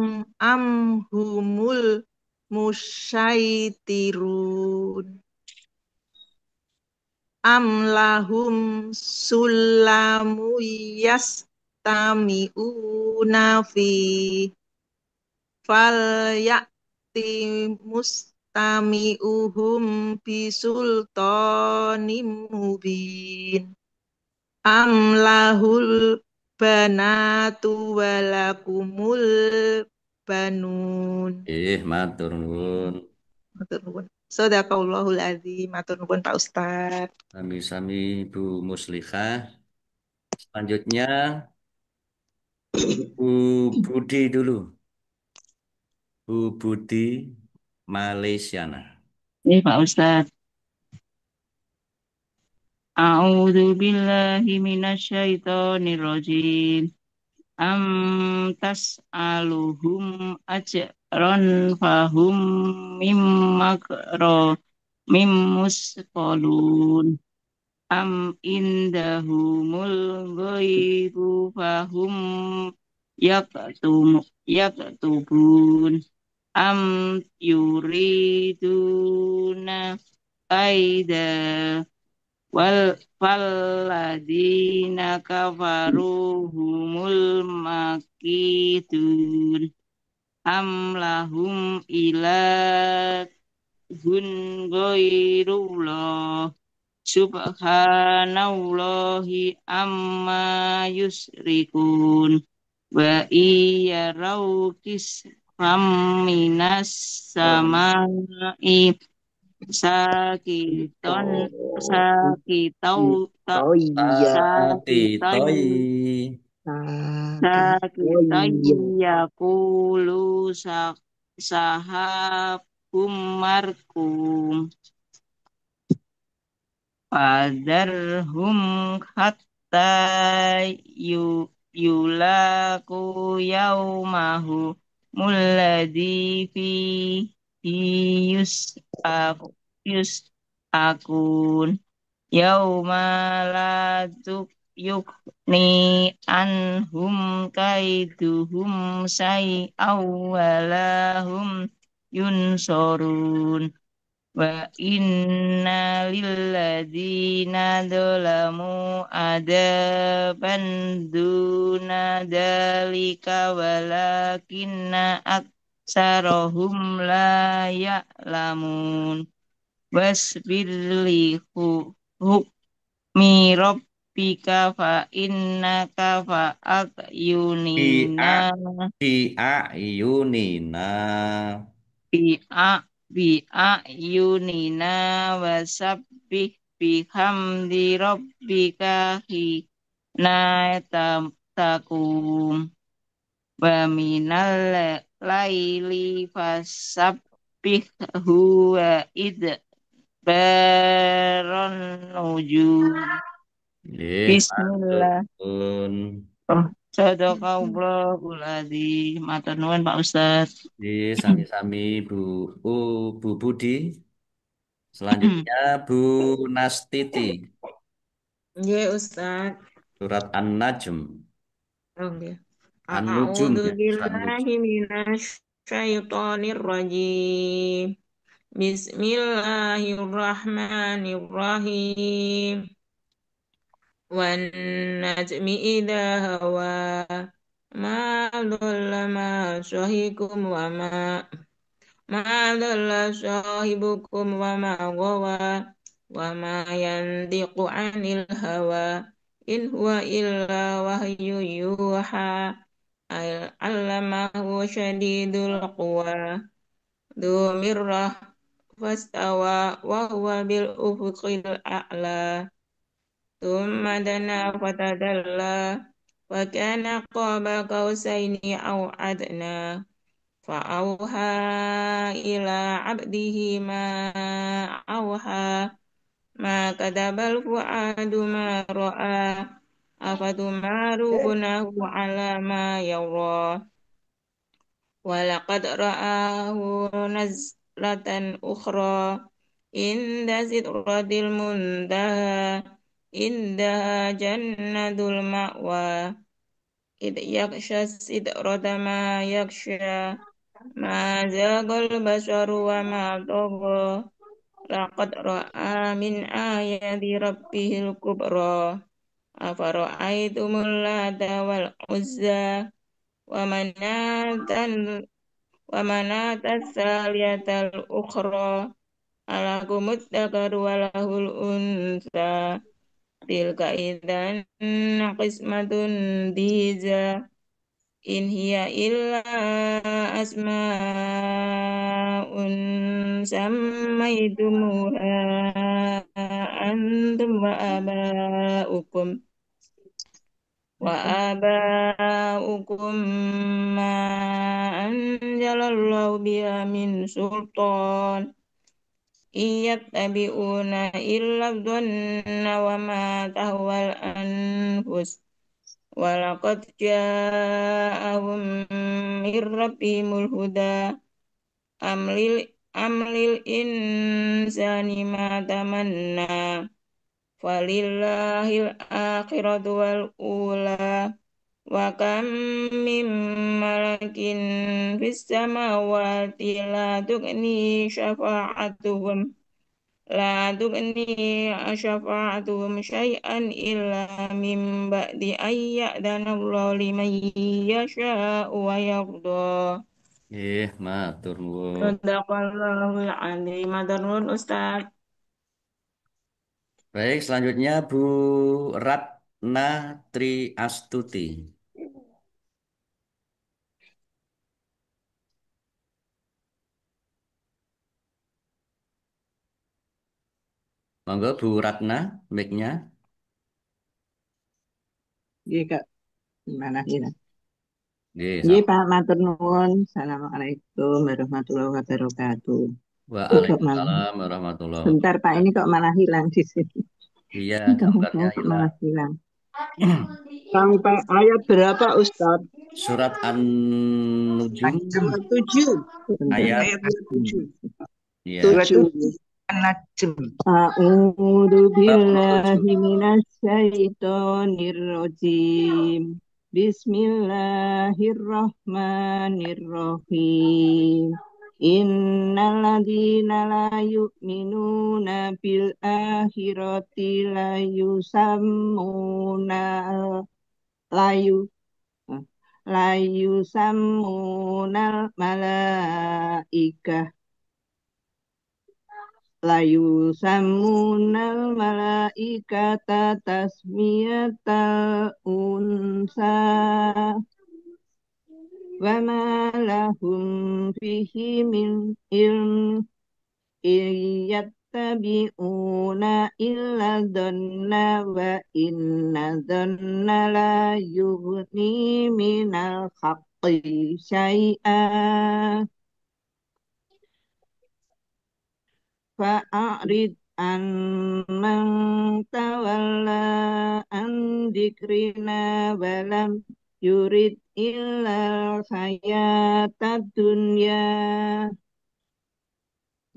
humul musyaitirun. Am lahum sulamu yastami'una fi fal ya'ti mustami'uhum bisultanim mubin am lahul banatu walakumul banun. Matur nuwun. Shadaqallahul azim. Matur nuwun Pak Ustadz. Sami-sami Bu Muslihah. Selanjutnya Bu Budi dulu. Bu Budi Malaysiana. Ini Pak Ustadz. A'udzu billahi minasyaitonir rajim. Am tas'aluhum ajran fahum mimmusqalun. Am indahumul ghaibu fahum yaktubun. Am yuriduna kaida Walladina kafaru humul makidun am lahum ilahun ghairullah subhanallahi amma yusrikun wa iyarau kisfam minas samai sakitau yakulu sahabum markum fadarhum hatta yulaku yaumahu mulladhi fihi yus'akun yauma la yukni anhum kaiduhum say'aw walahum yunsorun wa inna lilladzina dzalamu adaban duna dalika walakinna aksarahum la ya'lamun wasbir hukmi rabbika fa innaka fa Fi akyunina a fi ayunina. bi a bi ayunina wasabbih bihamdi rabbika hina takum wa minal laili fasabbihhu wa idbaron nujum. Bismillah. Maturun. Oh, sadaqallahul adzim. Matur nuwun Pak Ustaz. Sami-sami Bu Bu Budi. Selanjutnya Bu Nastiti. Ya Ustaz. Surat An-Najm. Oke. An-Nujum A'udzu ya, surat billahi Nujum. minasyaitonir rajim. Bismillahirrahmanirrahim. Wan najmi idza hawa ma dhalla ma sahikum wa ma dhalla sahibukum wa ma ghawa wa ma yantiqu anil hawa in huwa illa wahyu yuha allamahu syadidul quwa dzu mirrah fastawa wa huwa bil ufuqil a'la ثم دنا فتدلى وكان قاب قوسين أو أدنى فأوحى إلى عبده ما أوحى ما كذب الفؤاد ما رأى أفتمارونه على ما يرى ولقد رآه نزلة أخرى عند سدرة المنتهى عندها جنة المأوى إذ يغشى السدرة ما يغشى ما زاغ البشر وما طغى لقد رأى من آيات ربه الكبرى أفرأيتم اللات والعزى ومناة الثالثة الأخرى ألكم الذكر وله الأنثى تلك إذا قسمة ضيزى إن هي إلا أسماء سميتموها أنتم وآباؤكم ما أنزل الله بها من سلطان إن يتبعون إلا الظن وما تهوى الأنفس ولقد جاءهم من ربهم الهدى أم للإنسان ما تمنى فلله الآخرة والأولى وكم من ملك في السماوات لا تغني شفاعتهم شيئا إلا من بعد أن يأذن الله لمن يشاء ويرضى. Matur nuwun. Sadaqallahul adzim. Matur nuwun Ustaz. Baik, selanjutnya Bu Ratna Tri Astuti. Monggo Bu Ratna, mic-nya. Iya Kak, gimana ya? Nggih, Iya Pak, matur nuwun. Assalamualaikum warahmatullahi wabarakatuh. Kok malah, Waalaikumsalam warahmatullahi bentar Pak, ini wabarakatuh. kok malah hilang di sini. Iya, Kamu gambarnya saya kok hilang. malah hilang. Sampai ayat berapa Ustaz? Surat An-Nujum Surat 7. ayat Ayat 7. ya. 7. A'udzu billahi minasyaitonir rajim. Bismillahirrahmanirrahim. Innal ladzina la yu'minuna bil akhirati la yusammuna layu la yusammunal malaikah layusammunal malaikata tasmiyatal unsa wa ma lahum fihi min ilm yattabi'una illa dhanna wa inna dhanna la yughni minal haqqi syai'a fa'arid an man tawalla an dzikrina walam yurid illa hayatad dunya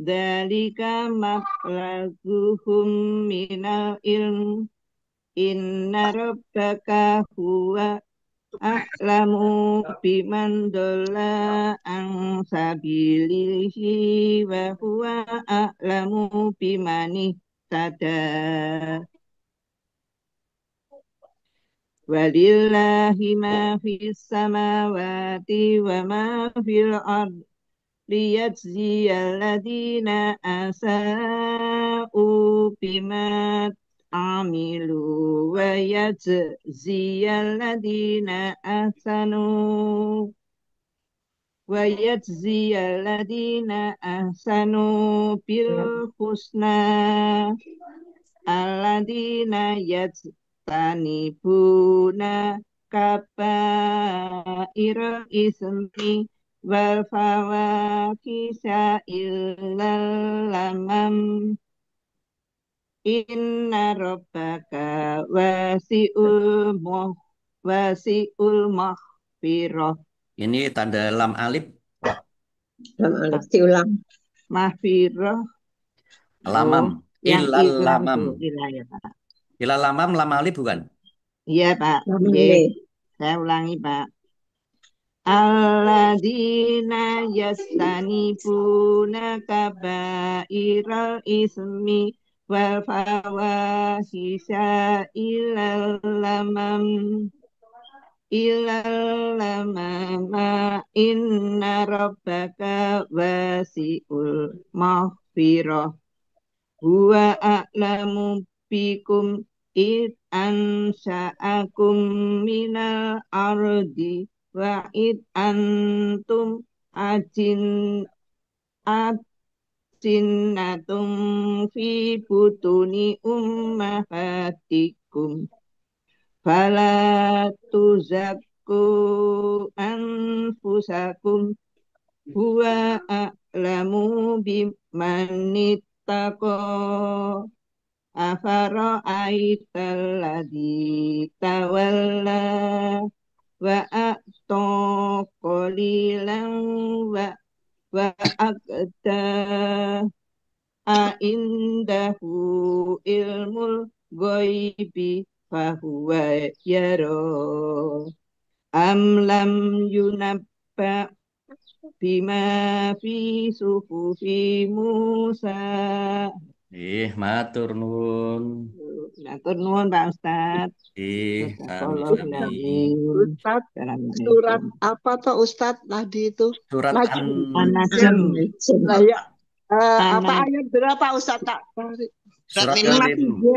dzalika mablaghuhum minal ilm inna rabbaka huwa a'lamu biman dhalla an sabilihi wa huwa a'lamu biman ihtada walillahi ma fis samawati wa ma fil ard liyajziyal ladina asa'u bima amilu wa yajziyal ladina ahsanu bil husna alladina yajtanibuna kabairal ismi wal fawahisha illal lamam inna rabbaka wasi'ul maghfirah. Ini tanda lam alif. Lam alif diulang. Mahfirah. Lamam. Yang Ilal ilah lamam. itu ilah ya Pak. Ilal lamam lam alif bukan? Iya Pak. Lam Ye. alif. Saya ulangi Pak. Alladzina yastanibuna kabairal ismi wal fawahisha illal lamam inna rabbaka wasi'ul maghfirah huwa a'lamu bikum id ansha'akum minal ardi wa id antum ajinnatum fi butuni ummahatikum fala tuzakku anfusakum huwa a'lamu bimanittaqo afara'aital ladzi tawalla wa a'ta qalilan wa aqta indahu ilmul ghaibi fahuwa yara am lam yunabba bima fi suhufi Musa. Matur nuwun. Matur nuwun Pak Ustad. Sami-sami. Ustad, surat apa toh Ustad tadi itu? Surat An-Najm. Nah, ya, apa ayat berapa Ustad tak? Surat ke-53.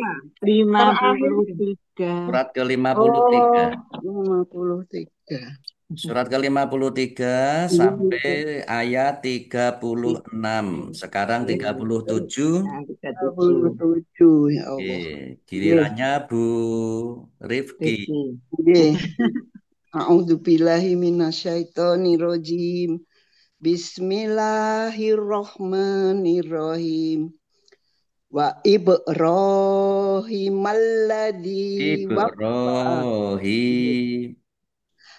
Surat ke-53. Oh, 53. Surat ke-53 sampai ayat 36. Sekarang 37. 37 ya Allah. Gilirannya Bu Rifki. A'udzubillahi minasyaitonirrajim. Bismillahirrahmanirrahim. Wa Ibrahim alladzi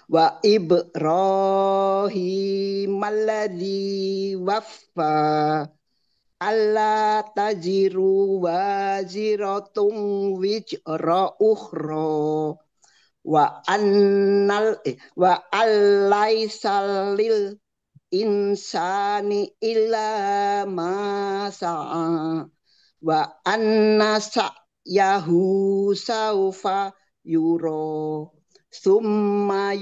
Wa Ibrahim alladzi waffa alla tajiru waziratun wizra ukhra wa allaisal lil insani illa ma sa'a wa anna sa'yahu sawfa yura summa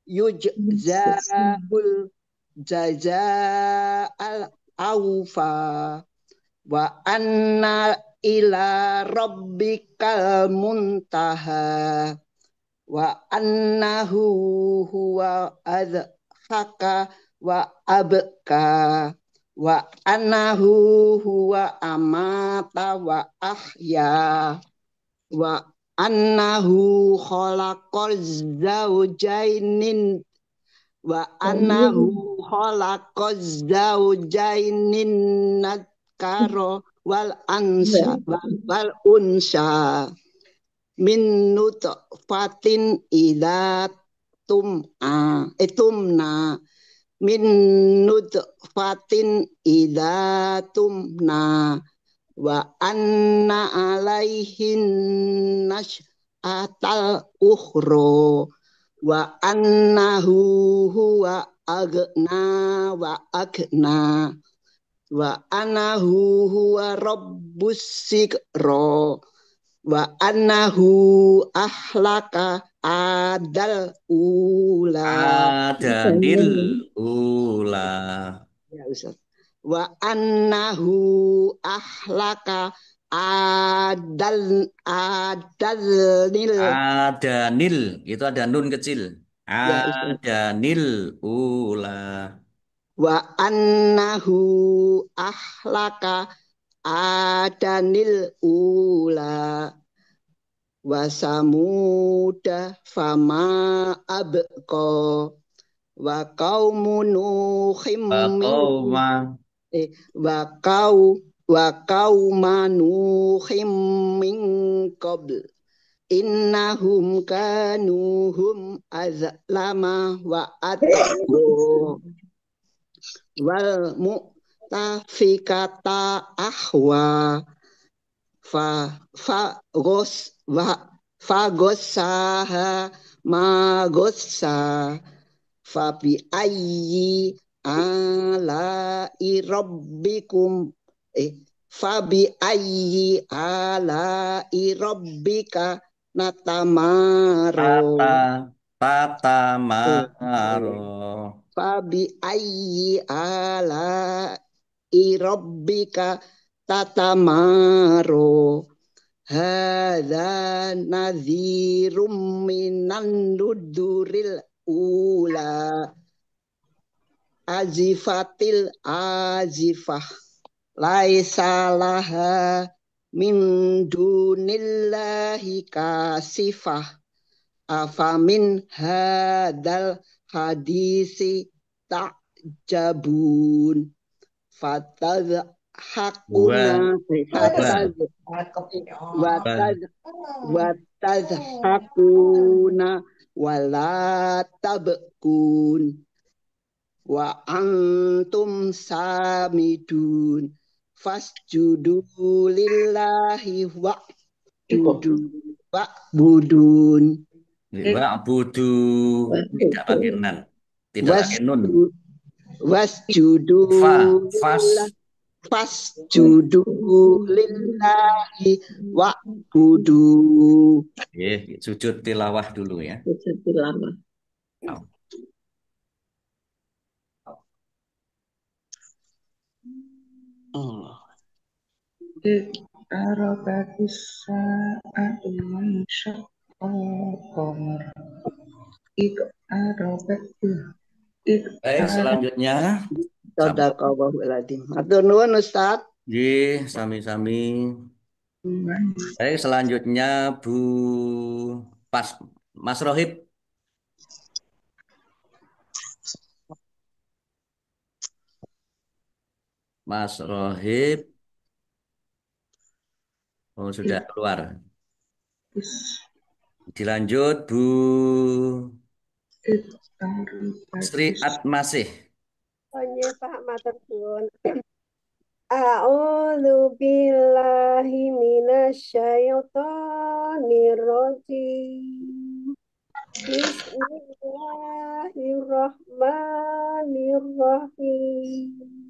yujzahul jazaa'al awfa wa anna ila rabbikal muntaha wa annahu huwa adhaka wa abka wa annahu huwa amata wa ahya wa annahu khalaqal zawjainin wa annahu khalaqaz zawjainin nakaro wal unsa min nutfatin idza tumna min nutfatin idza tumna wa anna alaihin nas'atal ukhra wa annahu huwa agna wa agna wa annahu huwa rabbus sikra wa annahu ahlaka adal ula ya Ustaz wa annahu ahlaka Adanil itu ada nun kecil. Adanil ula. Wa annahu ahlaka adanil ula wa samuda fama abqa wa qaumun nuhim wa qaumanuhim min qabl innahum kanuhum azlama wa atqu wal mu'tafikata ahwa fagossaha magossa fa bi ayyi ala rabbikum fa bi ayyi ala rabbika natamaro fa bi ayyi ala rabbika tatamaro hadza nadhirum minan nuduril ula azifatil azifah laisa laha min dunillahi kasifah afamin hadal hadisi ta'jabun fatadhakuna watadhakuna wala tabkun wa antum samidun fasjudu lillahi wa'budun wa'budu tidak pakai nan, tidak pakai nun. Wasjudu fasjudu lillahi wa'budu. Sujud tilawah dulu ya. Sujud tilawah. Arabatis sa'atu man syaqqal qamar. Baik, selanjutnya Shadaqallahul adzim. Matur nuwun Ustaz. Nggih, sami-sami. Baik, selanjutnya Mas Rohib. Mas Rohib. Oh, sudah keluar. Dilanjut Bu Sri Atmasih. Nggih, Pak, matur suwun. A'udzu billahi minasyaitonir rajim. Bismillahirrahmanirrahim.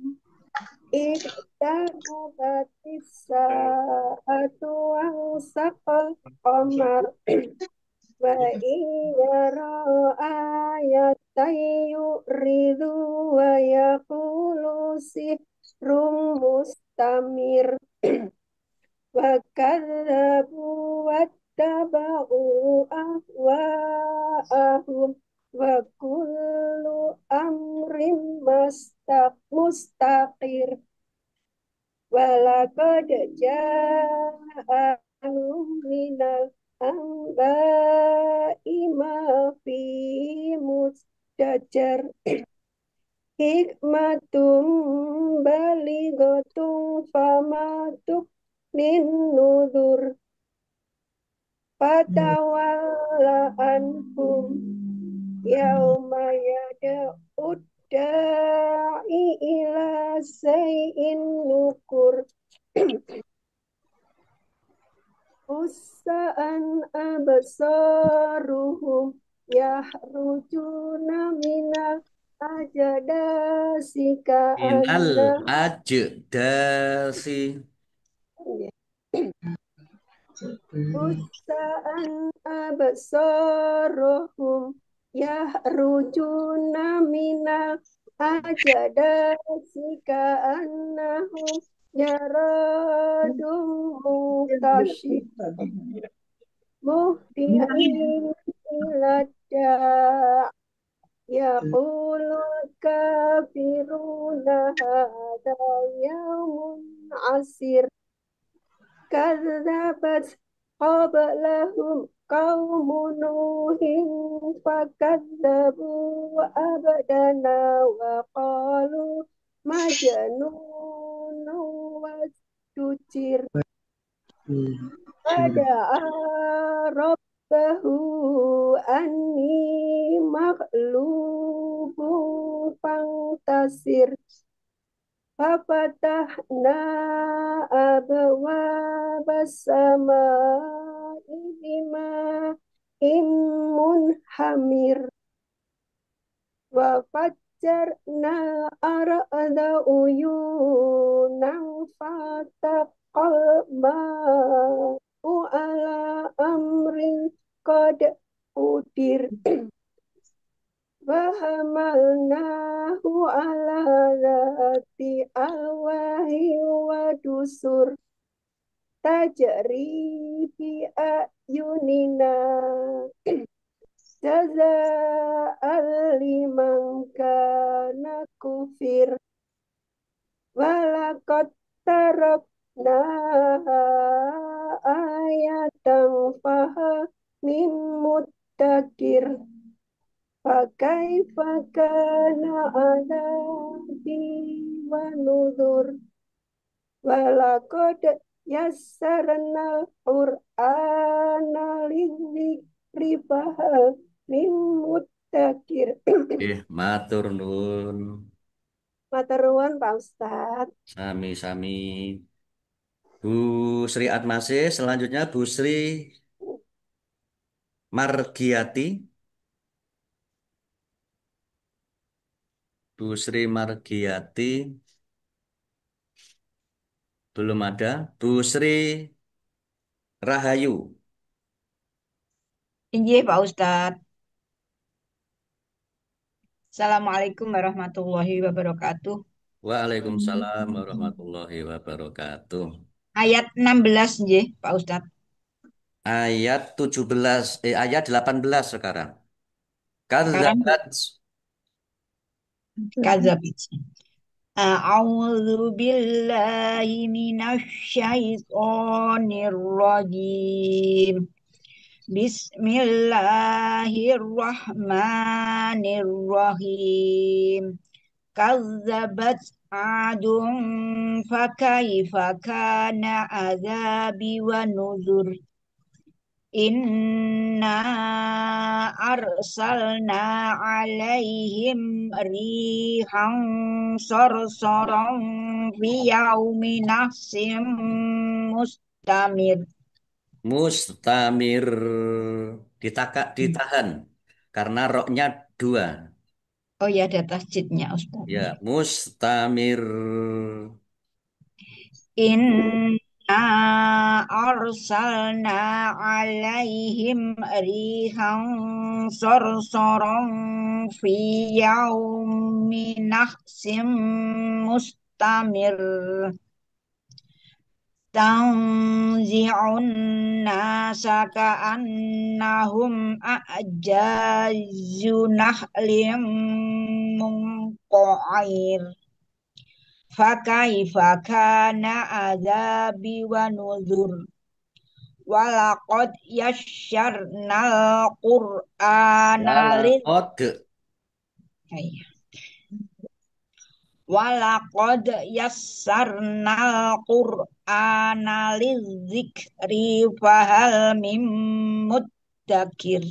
Iqtarabatis sa'atu wansaqal qamar. Wa iyara ayatan yuridu wa yaqulu mustamir wa kadzabu wattaba'u ahwa'ahum wa kullu amrin mustaqir walaqad ja'ahum minal anba'i ma fi mustajar hikmatum balighatum famatuk min nuzur fatawalla anhum yauma yada'ud da'i ila say'in nukur Usa'an absaruhum yahrujuna minal ajadasi Minal ka'anna ajdasi. Usa'an absaruhum yahrujuna minal ajadasi ka'annahum jaradum muntashir muhdi'in ila yaqulul kafiruna hadha yawmun asir kadzabat qablahum qaumun nuhin fakadzabu abdana wa qalu majnun wasducir Fada'a rabbahu anni maghlubun fantasir Fafatahna abwabas samaa'i bima'in munhamir wa fajjarna arda uyunan fataqal ma'u ala amrin qad udir wa hamalnahu ala dhati alwahi wa dusur tajri bi ayunina jaza'an liman kana kufir walaqad tarakna ayatan faha min muddakir fakaifa kana adabi wa nuzur walaqad yassarna qur'ana lidzikri fahal min muddakir Matur nuwun. Matur nuwun Pak Ustadz. Sami-sami. Bu Sri Atmasih, selanjutnya Bu Sri Margiati. Bu Sri Margiati. Belum ada. Bu Sri Rahayu. Injih Pak Ustadz. Assalamualaikum warahmatullahi wabarakatuh. Waalaikumsalam warahmatullahi wabarakatuh. Ayat 16 nggih Pak Ustadz. Ayat 17, ayat 18 sekarang. Sekarang Kadzabat. A'udzu billahi minasy syaithanir rajim. Bismillahirrahmanirrahim. Kadzabat adun fakaifa kana azabi wa nuzur. Inna arsalna alaihim rihan sorsoron fi yaumi nahsim mustamir. Mustamir ditahan karena roknya 2. Oh ya, ada tasjidnya Ustaz. Ya, mustamir. Inna arsalna alaihim rihan sorsoron fi yaumi nahsim mustamir tanzi'un nasa ka'annahum a'jazu nahlim munqa'ir fakaifa kana adzabi wa nuzur walaqad yasyarnal qur'ana Walaqad. walaqad yassarnal qur'ana lidzikri fahal mim muddakir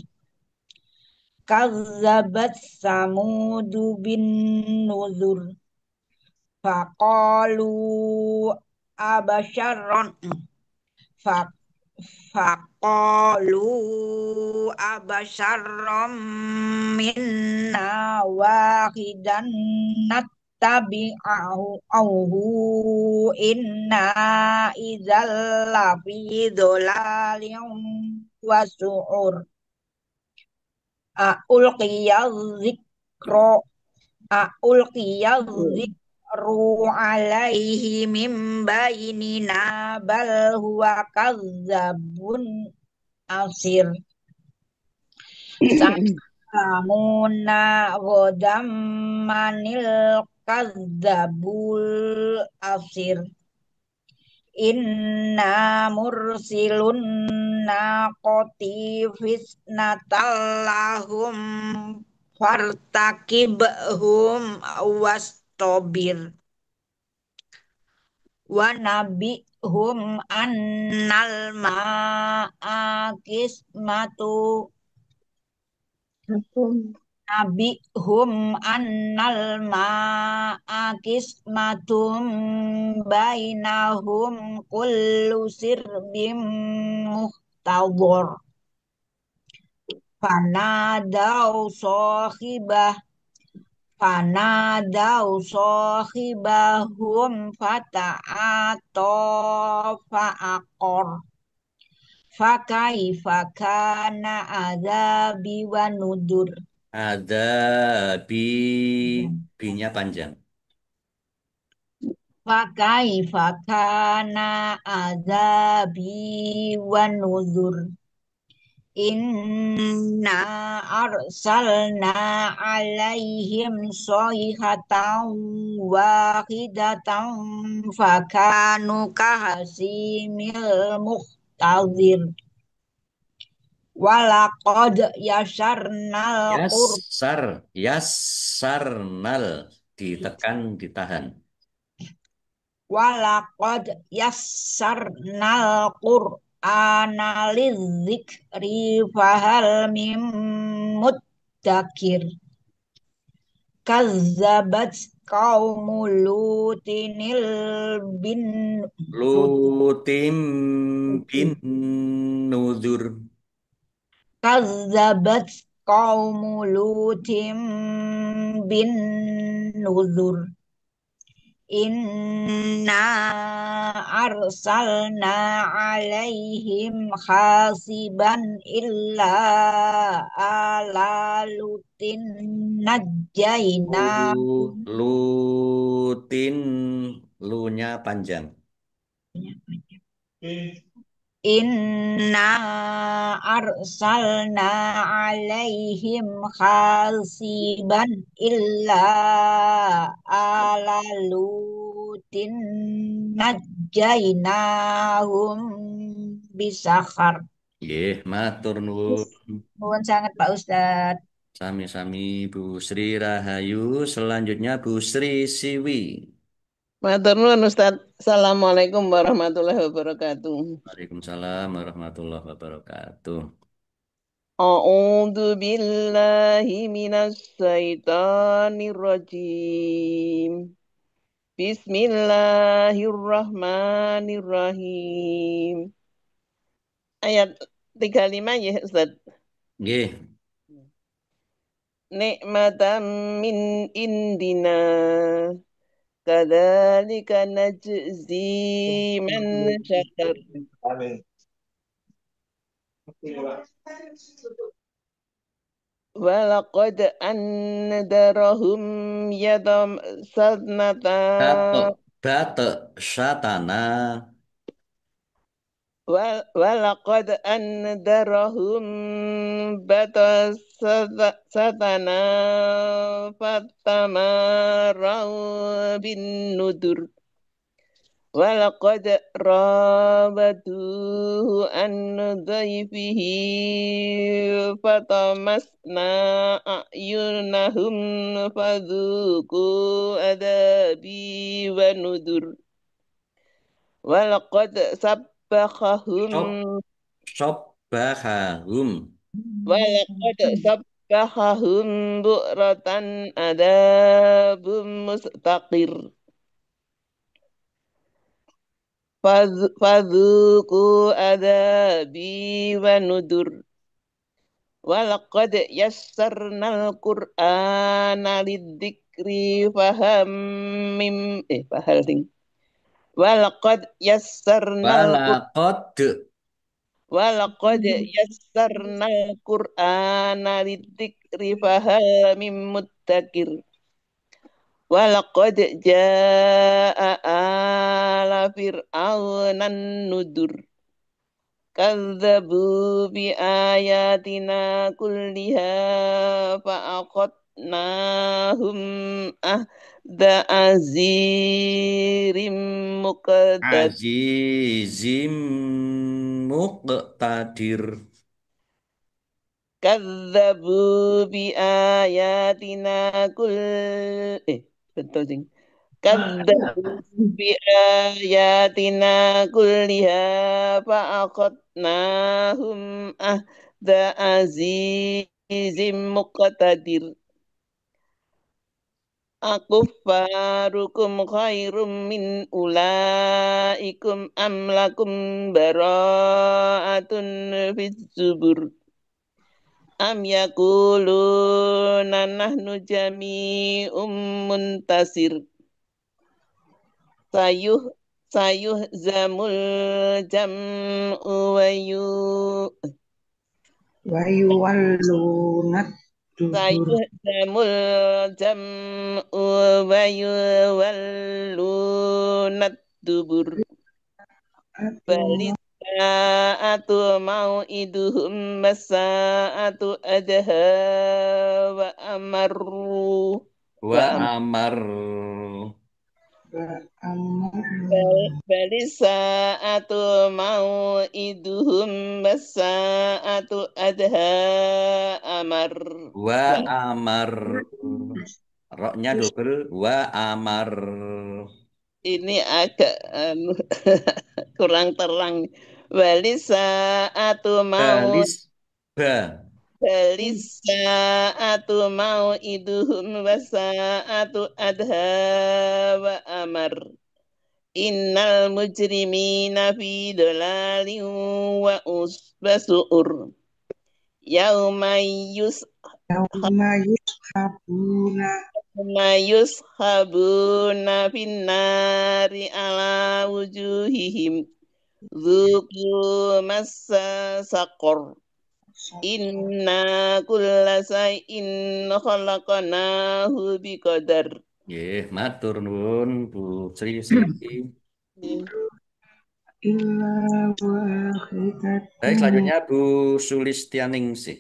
kazzabat samudu bin nuzur faqalu abasyaron faqalu abasyarom minna wahidan nattabi'ahu inna idzal lafi dholalin wa su'ur ulqiyadh-dhikru alaihi min bainina bal huwa kadzabun asir Samuna godam manil kadzabul asir Inna mursilun naqoti fitnatallahum fartakibhum wastobir wa nabihum annal ma'a kismatu nabihum annal ma'a kismatum bainahum kullu sirbim muhtadhar fanadaw sahibahum fata'ata fa'aqar fakaifa kana adzabi wa nudur Adzabi. Binya panjang. fakaifa kana adzabi wa nudur Inna arsalna alaihim sayhatan wahidatan fakanu kahasimil muhtazir walaqad yasyarnal Yassarnal. Ditekan, ditahan. walaqad yassarnal qur'ana lidzikri fahal mim muddakir kazzabat qaumul Lutim bin nuzur. kazzabat qaumul lutim bin nuzur Inna arsalna alaihim hasiban illa ala lutin najjaina Lutin. Lunya panjang. Inna arsalna alaihim hasiban illa ala lutin najjainahum bisakhar. Nggih, matur nuwun. Nuwun sangat Pak Ustadz. Sami-sami Bu Sri Rahayu. Selanjutnya Bu Sri Siwi. Matur nuwun Ustaz. Assalamualaikum warahmatullahi wabarakatuh. Waalaikumsalam warahmatullahi wabarakatuh. A'udzu billahi minas syaitonir rajim. Bismillahirrahmanirrahim. Ayat 35 ya Ustaz. Nggih. Nikmatan min indina kadzalika najzi man syakar. walaqad andarahum yadam sadnata Bate satana. walaqad andarahum batas satana fatamarau bin nudur walaqad rabaduhu an dhaifihi fatamasna a'yunahum fadhuku adabi wa nudur walaqad sabbahahum Sobbahahum. walaqad sabbahahum bu'ratan adabum mustaqir fadhuku adabi wa nudur walaqad yassarnal qur'ana lidzikri faham mim fahal ting walaqad yassarnal qur'ana lidzikri fahal mim muddakir walaqad jaa ala fir'aunan nudur kadzabu bi ayatina kulliha fa'aqadnahum ahda azirim muqtadir Azizim muqtadir. kadzabu bi ayatina betul sing kadzabu bi ayatina kulliha fa'aqadnahum ahda azizim muqtadir akufarukum khairum min ulaikum am lakum bara'atun fis zubur am yakuluna nahnu jami'um muntasir sayuh zamul jam'u wayuwallunat dubur sayuh zamul jam'u wayuwallunat dubur balis sa'atu mau'iduhum masa'atu adha wa amaru Wa amar. balis sa'atu mau'iduhum masa'atu adha amar Wa amar. Roknya double. Wa amar. ini agak kurang terang balis sa'atu mau Balis ba. Sa'atu mau'iduhum wa sa'atu adha wa amar. Innal mujrimina fi dhalalin wa usbasu'ur. Yauma yushabuna finnari ala wujuhihim. Zuku massa saqor. Inna kulla shay'in khalaqnahu biqadar. Nggih, matur nuwun Bu Sri Silvi. Baik, selanjutnya Bu Sulistianingsih.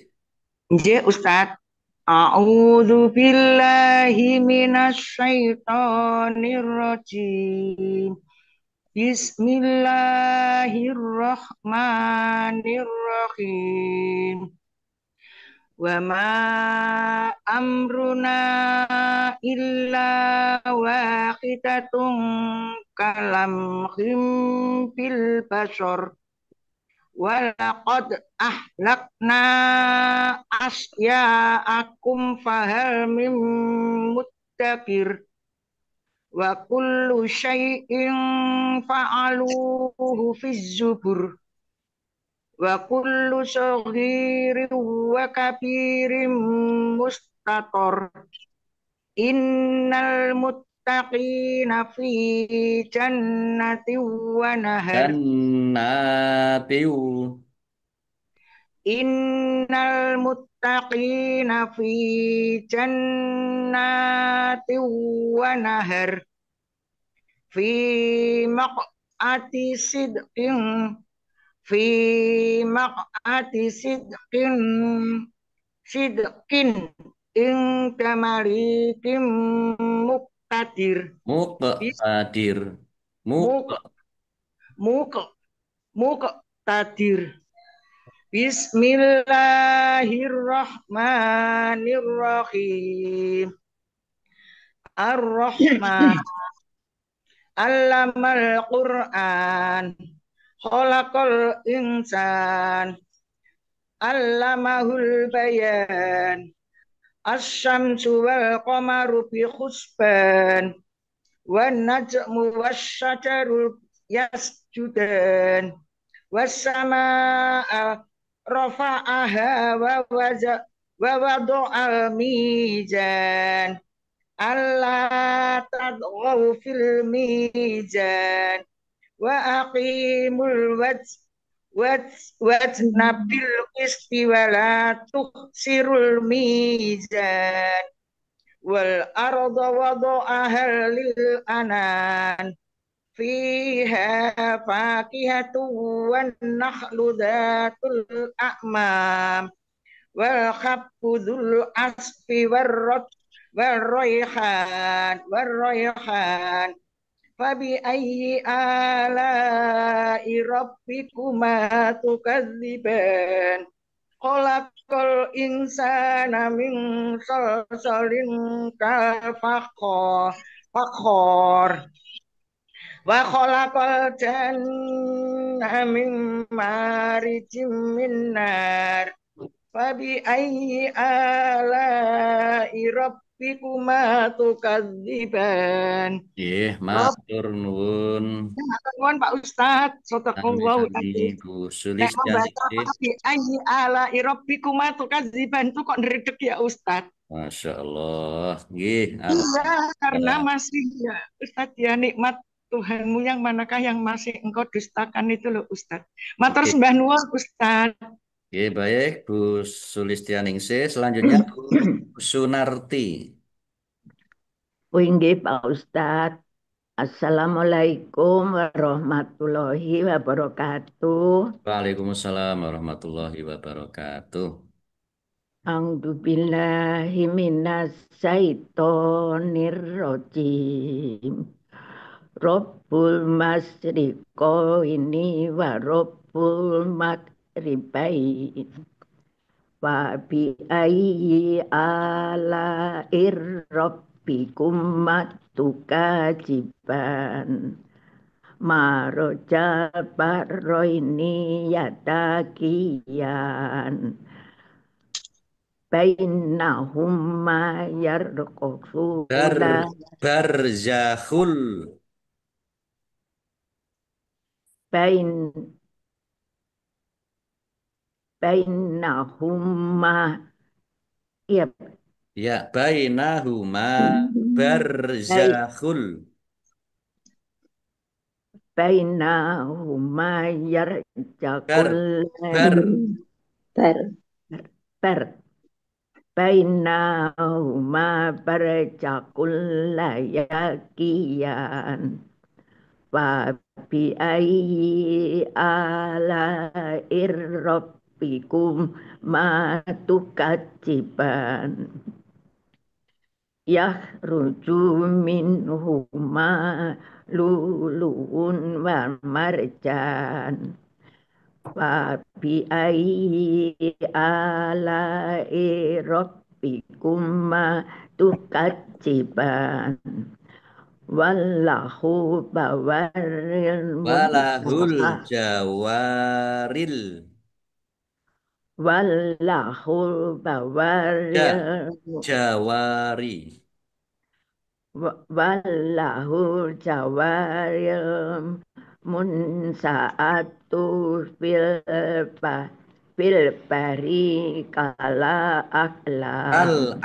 Nggih, Ustaz. A'udzu billahi minasyaitonir rajim. Bismillahirrahmanirrahim. Wa ma amruna illa wahidatun kalamhim fil basar. Walaqad ahlakna asya'akum fahal mim muddakir. Wa kullu syai'in fa'aluhu fiz zubur. Wa kullu saghirin wa kabirin mustator. Innal muttaqina fi jannati wa nahar. Jannatiu. Innal muttaqina fi jannati wa nahar fi maq'ati sidqin fi maq'ati sidqin ing tamarikim muqtadir Muqtadir. muk muk muqtadir. Bismillahirrahmanirrahim. Ar-Rahman Allamal Qur'an Khalaqal insan Allamahul bayan Asy-syamsu wal qamaru bi husban wan najmu wasyajaru yasjudan was-samaa'a rafa'aha wa wada'al mizan alla tadghaw fil mizan wa aqimul wazna bil qisti wa la tukhsirul mizan wal arda wada'aha lil anan fiha fakihatu wan nakhlu dhatul a'mam wal habbu dzul asfi warrayhan fabi ayyi ala'i rabbikuma tukadziban khalaqal insana min salsalin kal fakhor wa khalaqal janna min marijim min nar fabi ayyi ala'i rabbikuma tukadziban. Matur nuwun. Matur nuwun Pak Ustadz. Sadaqallahu Sami-sami Bu Nek Sulistiani. membaca fabi ayyi ala'i rabbikuma tukadziban itu kok neredek ya Ustadz. Masya Allah. Iya, karena masih ya Ustadz ya nikmat Tuhanmu yang manakah yang masih engkau dustakan itu loh Ustadz. Matur sembah nuwun Ustadz. Oke, baik Bu Sulistianingsih. Selanjutnya Bu Sunarti. Nggih Pak Ustadz. Assalamualaikum warahmatullahi wabarakatuh. Waalaikumsalam warahmatullahi wabarakatuh. A'udzubillahi minasyaitonir rajim. Rabbul masyriqaini wa rabbul maghribain. Wa bi ayyi ala'ir rabbikum tukadziban. Marojal barroini yatakiyan. Bainahumma yarqufuna Barzakhul. Bainahumma ya bainahuma barzakhul. Bainahuma yarjaqul Bainahuma barjaqul layakiyan. Wa bi ayyi ala'ir rabbikum ma tukadziban. Yakhruju minhuma lulu'un wa marjan. Wa bi ayyi ala'i rabbikum ma tukadziban. Wallahu bawaril Walahul jawaril. Wallahu bawaril Jawari. Wallahu jawaril munsa'atu fil bari kala aklam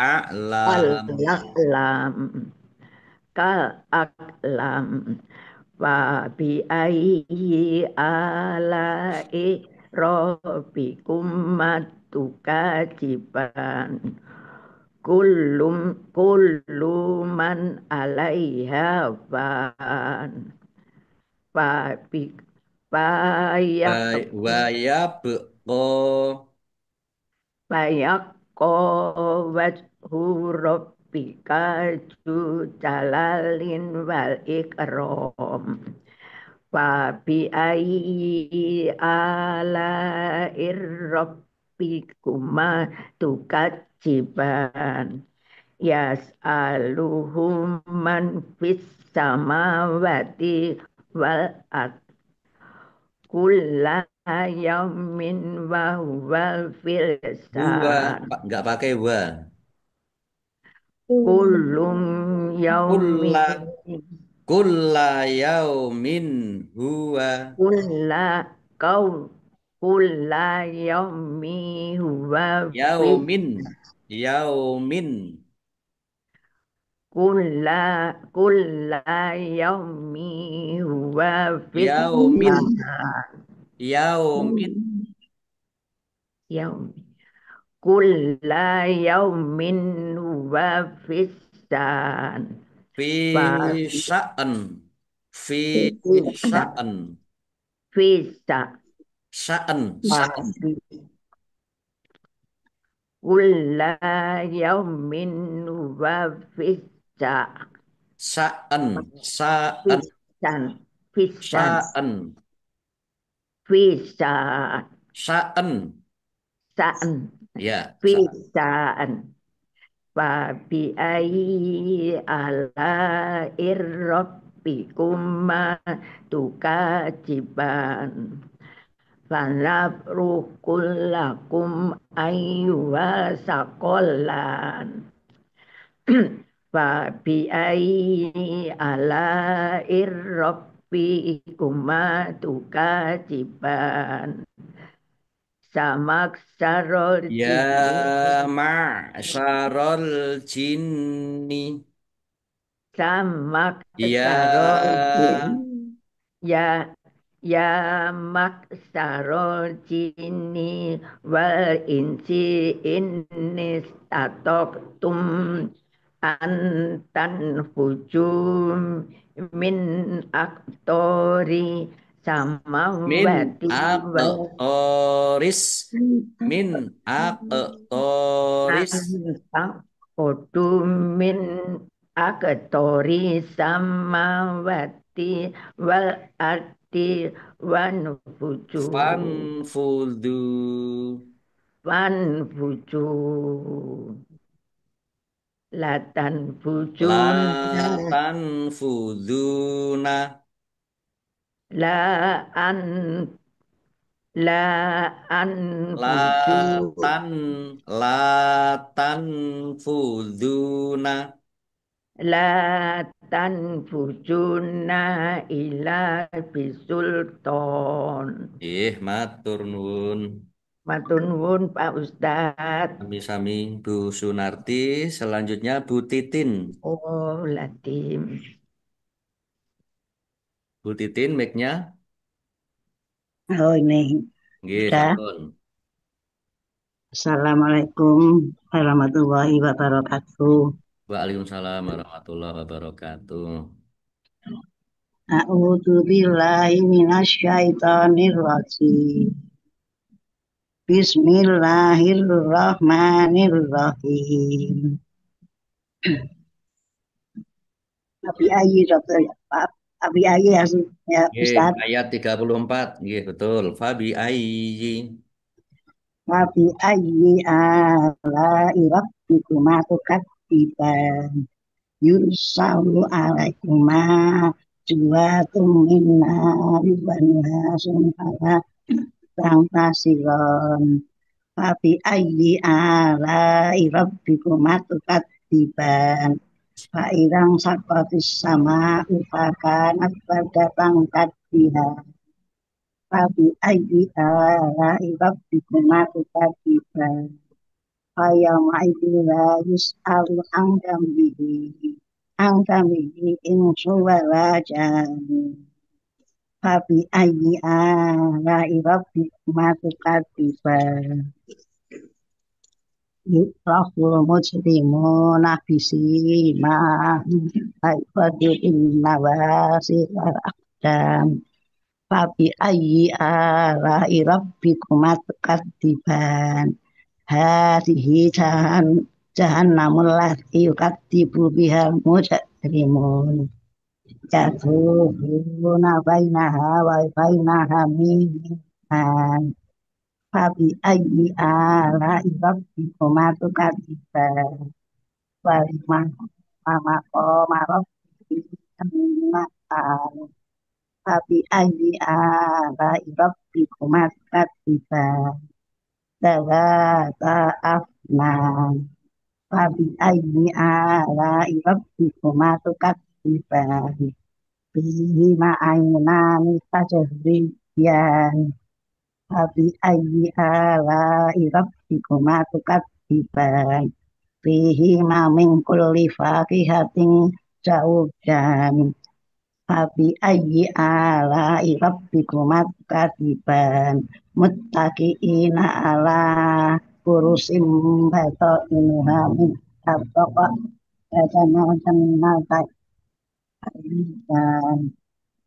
kal aklam wa bi ayyi ala'i rabbikum matukajiban kulluman alaiha fan Payak Bayakko wajhu rabbika ju jalalin wal ikram Fabi ayyi ala rabbikuma tukajiban yas'aluhum man fis samawati wal ard kulla yaumin wa huwa fil nggak pakai wa. kullum yaumin Kulla yaumin huwa. kulla yaumi huwa Yaumin kulla yaumi huwa fis Yaumin kulla yaumin huwa fisan Fisa'an kulla yaumin huwa fisaan Fabi ayyi ala rabbikuma tukajiban fanabrukullakum ayyuha saqolan Fabi ayyi ala rabbikuma tukajiban Samak sarol ya ma'syarol jinni Samak ya maksarol jinni wal insi statoktum antan fujum min aktori samawati min aktoris min aktori samawati wal ardi wanfuju latan fuduna la tanfujuna ila bisulton. Matur nuwun. Matur nuwun Pak Ustadz. Sami-sami Bu Sunarti, selanjutnya Bu Titin. Oh, Latim. Bu Titin, mic-nya. Oh, ini. Sudah. Assalamualaikum warahmatullahi wabarakatuh. Waalaikumsalam warahmatullahi wabarakatuh. A'udzu billahi minasyaitonir rajim. Bismillahirrahmanirrahim. Abi ayyi ya Ustaz. Ayat 34. Nggih, betul. Fabi ayyi. Fabi ayyi ala rabbikuma tukadziban. Yusalu alaikuma juwatun minna ribanna sumpala tangtasiron. Fabi ayyi ala rabbikuma tukadziban. Fa'idang sakotis sama ufakanat berdatang kadbiha. Fabi ayyi ala rabbikuma tukadziban. Fayama'idila yus'alu angkamihi insu walajan. Fabi ayyi ala'i rabbikuma tukadziban. Yutraful mujrimuna bisima Aifadil nawasi al-aqdam. Fabi ayyi ala'i rabbikuma tukadziban. Hadhihi jahannamul lati yukadzibu bihal mujrimun. Yadkhuluna bainaha wa bainaha minan. Fabi ayyi ala'i rabbikuma tukadziban. Walimah maqama rabbika. Fabi ayyi ala'i rabbikuma tukadziban. Dzata afnan. Fabi ayyi ala'i rabbikuma tukadziban. Fihima aynani tajriyan. Fabi ayyi ala'i rabbikuma tukadziban. Fihima min kulli fakihatin zawjan. Fabi ayyi ala'i rabbikuma tukadziban. Muttaqiina ala kurusim batainuha min abqa jannatan.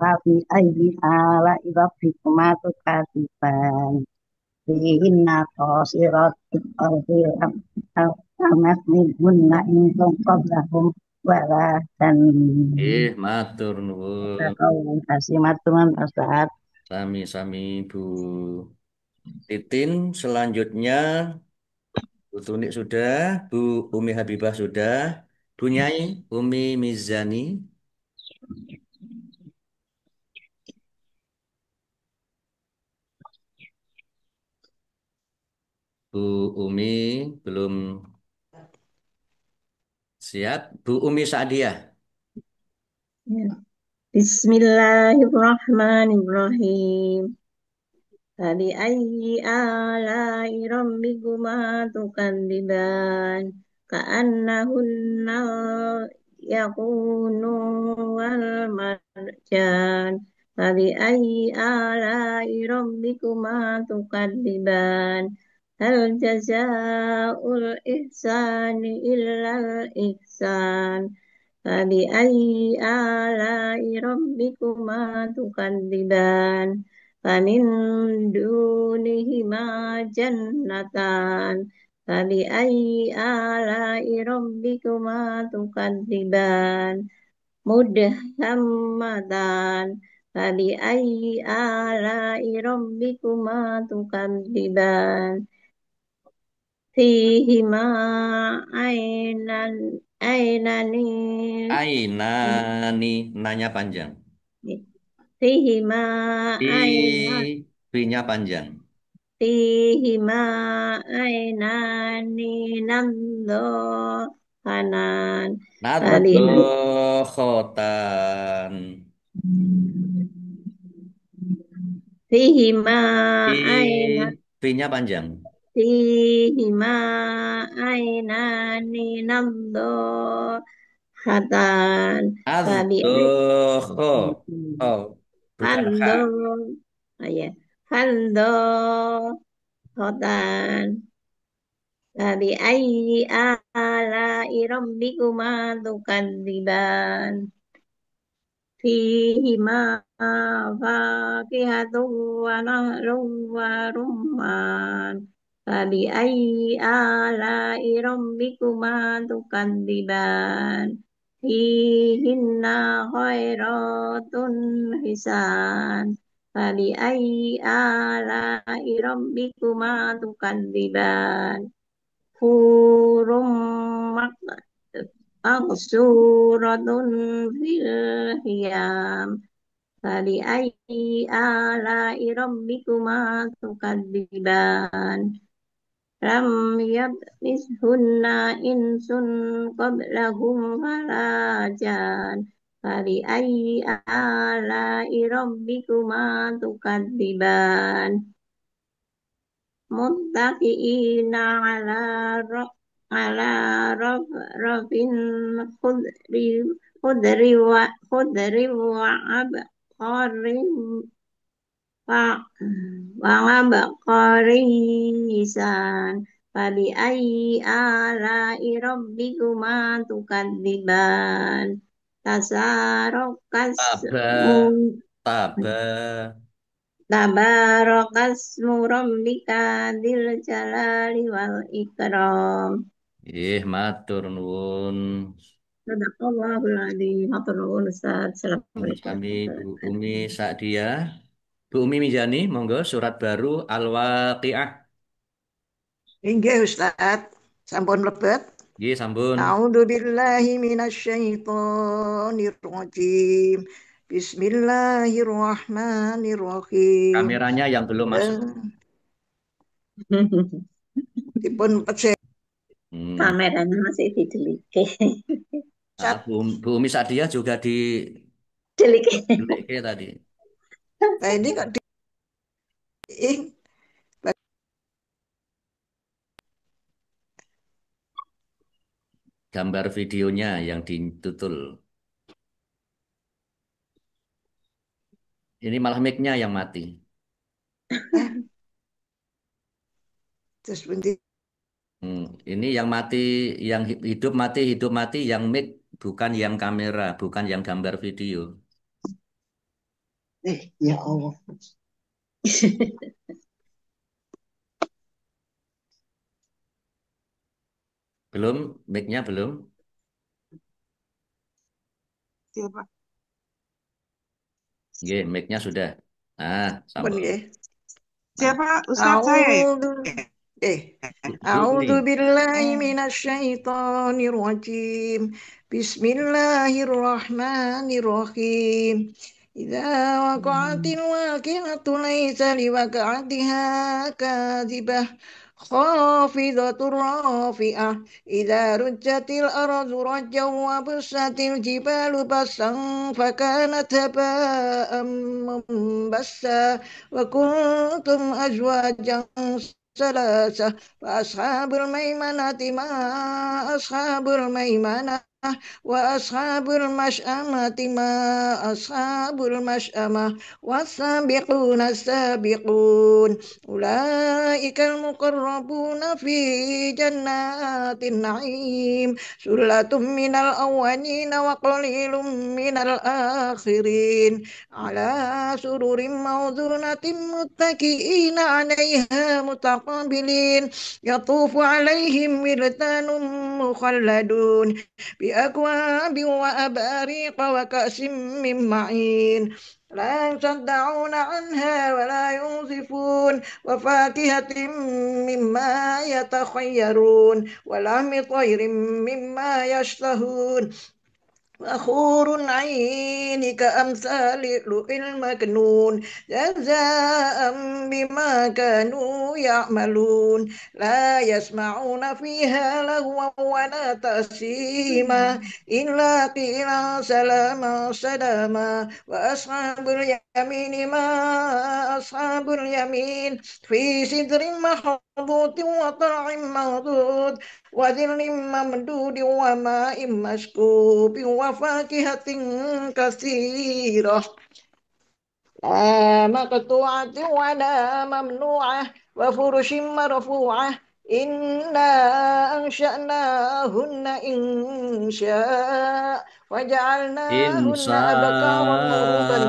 Fabi ayyi ala'i rabbikuma tukadziban. Fihinna qasiratut tarfil tamat minhunna insun qablahum wala dan. Matur nuwun. Terima kasih matur nuwun Ustaz. Sami-sami Bu Titin. Selanjutnya Bu Tunik sudah, Bu Umi Habibah sudah, Bu Nyai Umi Mizani. Bu Umi belum siap. Bu Umi Sa'diyah. Bismillahirrahmanirrahim. Fabi ayyi ala'i rabbikuma tukadziban. Ka'annahunna yakunu wal marjan. Fabi ayyi ala'i rabbikuma tukadziban. Hal jazaa'ul ihsani illal ihsan. Fabi ayyi ala'i rabbikuma tukadziban. Famin dunihima jannatan. Fabi ayyi ala'i rabbikuma tukadziban. Mudhammatan. Fabi ayyi ala'i rabbikuma tukadziban. Fihima Ainani, nanya panjang. Fihima Fi-nya panjang. Fihima ainani nadhahanan. Nadhakhotan. Fihima ainani. Fi-nya panjang. Fihima ainani nadhahatan. Adhokho. Bukan kha. Handhotan. Fabi ayyi ala'i rabbikuma tukadziban. Fihima fakihatun wa nahrun wa rumman. Fabi ayyi ala'i rabbikuma tukadziban. Fihinna khairatun hisan. Fabi ayyi ala'i rabbikuma tukadziban. Hurum maqsuratun fil hiyam. Fabi ayyi ala'i rabbikuma tukadziban. Lam yatmishunna insun qablahum wala jan. Fabi ayyi ala'i rabbikuma tukadziban. Muttaqiina ala rafin khudri wa Wa- Wangabaqarisan Fabi ayyi ala'i rabbikuma tukadziban Tasarokas Taba, taba. Tabarakasmu rabbika dzil jalali wal ikram. Matur nuwun. Sadaqallahul adzim. Matur nuwun Ustaz. Assalamualaikum Kami Bu warahmatullahi wabarakatuh. Umi Sa'dia. Bu Umi Mijani, monggo surat baru Al-Waqiah. Inggih Ustaz, sampun mlebet. Nggih, sampun. A'udzu billahi minasyaitonir rajim. Bismillahirrahmanirrahim. Kameranya yang belum masuk. Dipun pecah. Kameranya masih didelike. Bu Umi Sa'dia juga di Delike tadi. Nah, ini kok di Gambar videonya yang ditutul. Ini malah mic-nya yang mati. Terus bunti. Ini yang mati, yang hidup mati, yang mic, bukan yang kamera, bukan yang gambar video. Ya Allah. Belum, mic-nya belum. Siapa? Nggih, mic-nya sudah. Sampun. Siapa? Ustaz saya ya? A'udzu billahi minasyaitonir rajim. Bismillahirrahmanirrahim. Idza waqa'atil waqi'atu laysa liwaqa'atiha kadhibah khafidatur rafi'ah idza rujjatil ardu rajjan wa bussatil jibalu bassan fakanat haba'an munbassa wa kuntum azwajan ثلاثة فأصحاب الميمنة ما أصحاب الميمنة وأصحاب المشأمة ما أصحاب المشأمة والسابقون السابقون أولئك المقربون في جنات النعيم ثلة من الأولين وقليل من الآخرين على سرر موضونة متكئين عليها متقابلين يطوف عليهم ولدان مخلدون بأكواب وأباريق وكأس من معين لا يصدعون عنها ولا ينصفون وفاكهة مما يتخيرون ولحم طير مما يشتهون وحور عين كأمثال لؤلؤ المكنون جزاء بما كانوا يعملون لا يسمعون فيها لغوا ولا تأثيما إلا قيلا سلاما سلاما وأصحاب اليمين ما أصحاب اليمين في سدر مخضود وطلع منضود وظل ممدود وماء مسكوب وفاكهة كثيرة لا مقطوعة ولا ممنوعة وفرش مرفوعة إنا أنشأناهن إنشاء وجعلناهن أبكارا عربا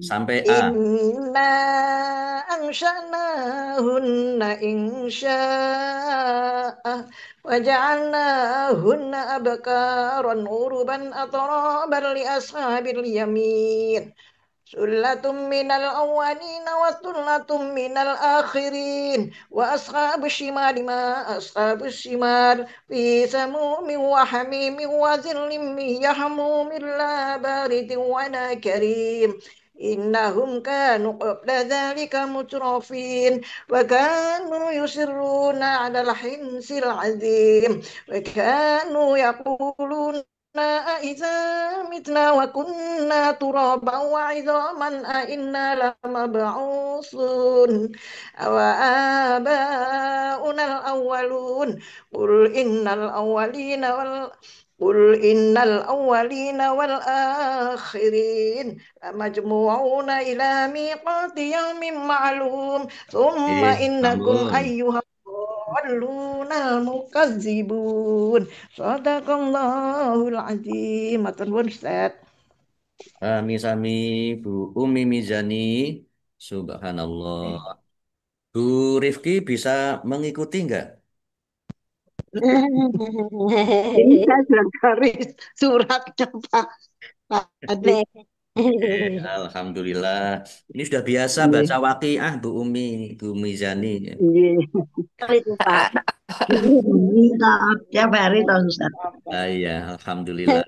sampai A. Inna ansha'nahunna insya'a waja'alnahunna abkaran uruban atraban li ashabil yamin ثلة من الأولين وثلة من الآخرين وأصحاب الشمال ما أصحاب الشمال في سموم وحميم وظل من يحموم لا بارد ولا كريم إنهم كانوا قبل ذلك مترفين وكانوا يصرون على الحنس العظيم وكانوا يقولون أإذا متنا وكنا ترابا وعظاما أإنا لمبعوثون أو آباؤنا الأولون قل قل إن الأولين والآخرين لمجموعون إلى ميقات يوم معلوم ثم إنكم Sambung. أيها الضالون المكذبون صدق الله العظيم. Matur nuwun Ustaz. Sami-sami Bu Umi Mizani. Subhanallah. Bu Rifki bisa mengikuti enggak? Ini saya sudah garis suratnya Pak tadi. Alhamdulillah. Ini sudah biasa Iya. baca waqiah Bu Umi, Bu Mizani. Iya. Itu Pak. Minta tiap hari tahu Ustaz. Iya, alhamdulillah.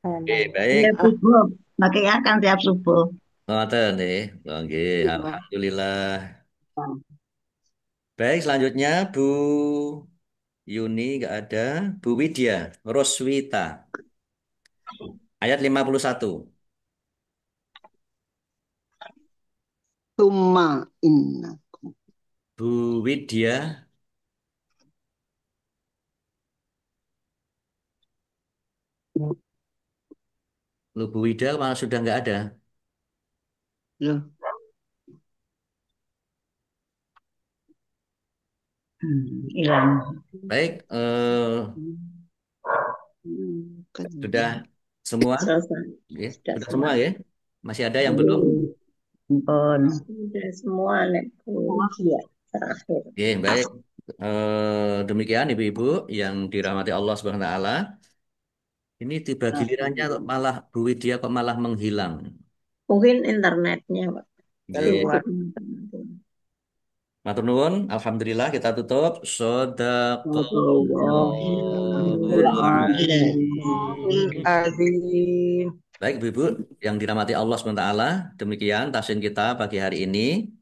Oke, baik. Tiap subuh, makanya kan tiap subuh. Ngoten nggih. Oke, alhamdulillah. Baik, selanjutnya Bu Yuni enggak ada, Bu Widya Roswita. Ayat 51. Summa innakum. Bu Widya. Lu Bu Widya malah sudah nggak ada. Loh. Hilang. Baik, sudah semua? Ya, sudah semua ya? Masih ada yang belum? Sudah semua ya terakhir. Oke, baik. Demikian Ibu-ibu yang dirahmati Allah Subhanahu wa taala. Ini tiba gilirannya kok malah Bu Widya kok malah menghilang. Mungkin internetnya, Pak. Iya. Matur nuwun, alhamdulillah kita tutup. Shadaqallahul Azim. Baik Ibu-ibu yang dirahmati Allah SWT, demikian tafsir kita pagi hari ini.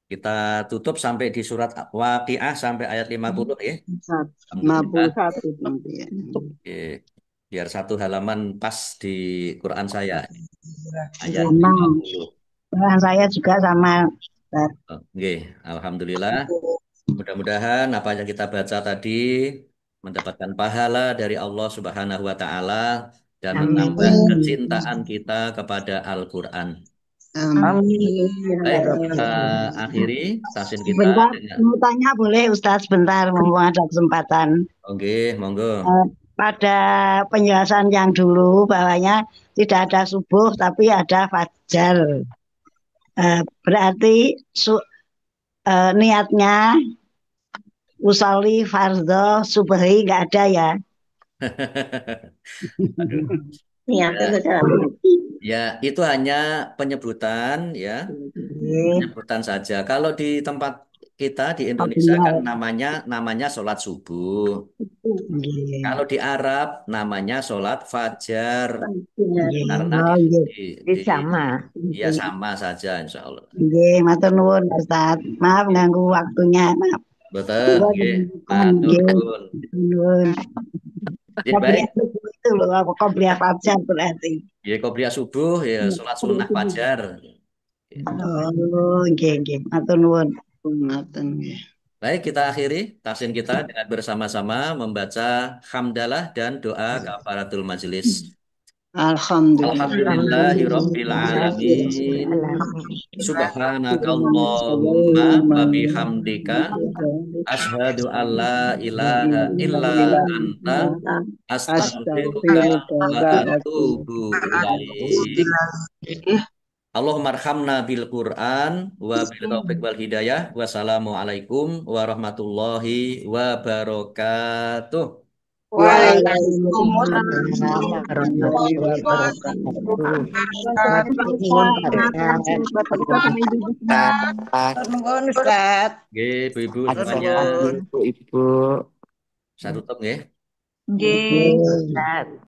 Kita tutup sampai di surat Waqiah sampai ayat 50 ya. 51 nanti ya. Oke. Biar satu halaman pas di Quran saya. Ayat Sama. 50. Quran saya juga sama. Oke, alhamdulillah. Mudah-mudahan apa yang kita baca tadi mendapatkan pahala dari Allah Subhanahu wa taala dan menambah kecintaan kita kepada Al-Qur'an. Amin. Baik, kita akhiri tafsir kita Sebentar, dengan mau tanya boleh Ustaz sebentar, mumpung ada kesempatan. Oke, monggo. Pada penjelasan yang dulu bahwanya tidak ada subuh tapi ada fajar. Berarti niatnya usolli fardho subhi nggak ada ya? Aduh. Ya, itu hanya penyebutan ya. Penyebutan saja. Kalau di tempat kita di Indonesia kan namanya sholat subuh. Kalau di Arab namanya sholat fajar. Karena sama. Ya sama saja insya Allah. Nggih, matur nuwun Ustaz. Maaf ganggu waktunya. Maaf. Betul, nggih. Matur nuwun. Baik. Itu loh, qobliyah fajar berarti. Ya, qobliyah subuh ya sholat sunnah fajar. Oh, nggih. Matur nuwun. Baik, kita akhiri tafsir kita dengan bersama-sama membaca hamdalah dan doa kafaratul majelis. Alhamdulillahirabbil alamin. Subhanakallahumma wa bihamdika asyhadu an la ilaha illa anta astaghfiruka wa atubu ilaik. Allahumma arhamna bil Qur'an wa bil taufiq wal hidayah. Wassalamualaikum warahmatullahi wabarakatuh. Waalaikumsalam warahmatullahi wabarakatuh. Ustaz. Nggih, Ibu-ibu semuanya. Ibu. Saya tutup nggih. Nggih.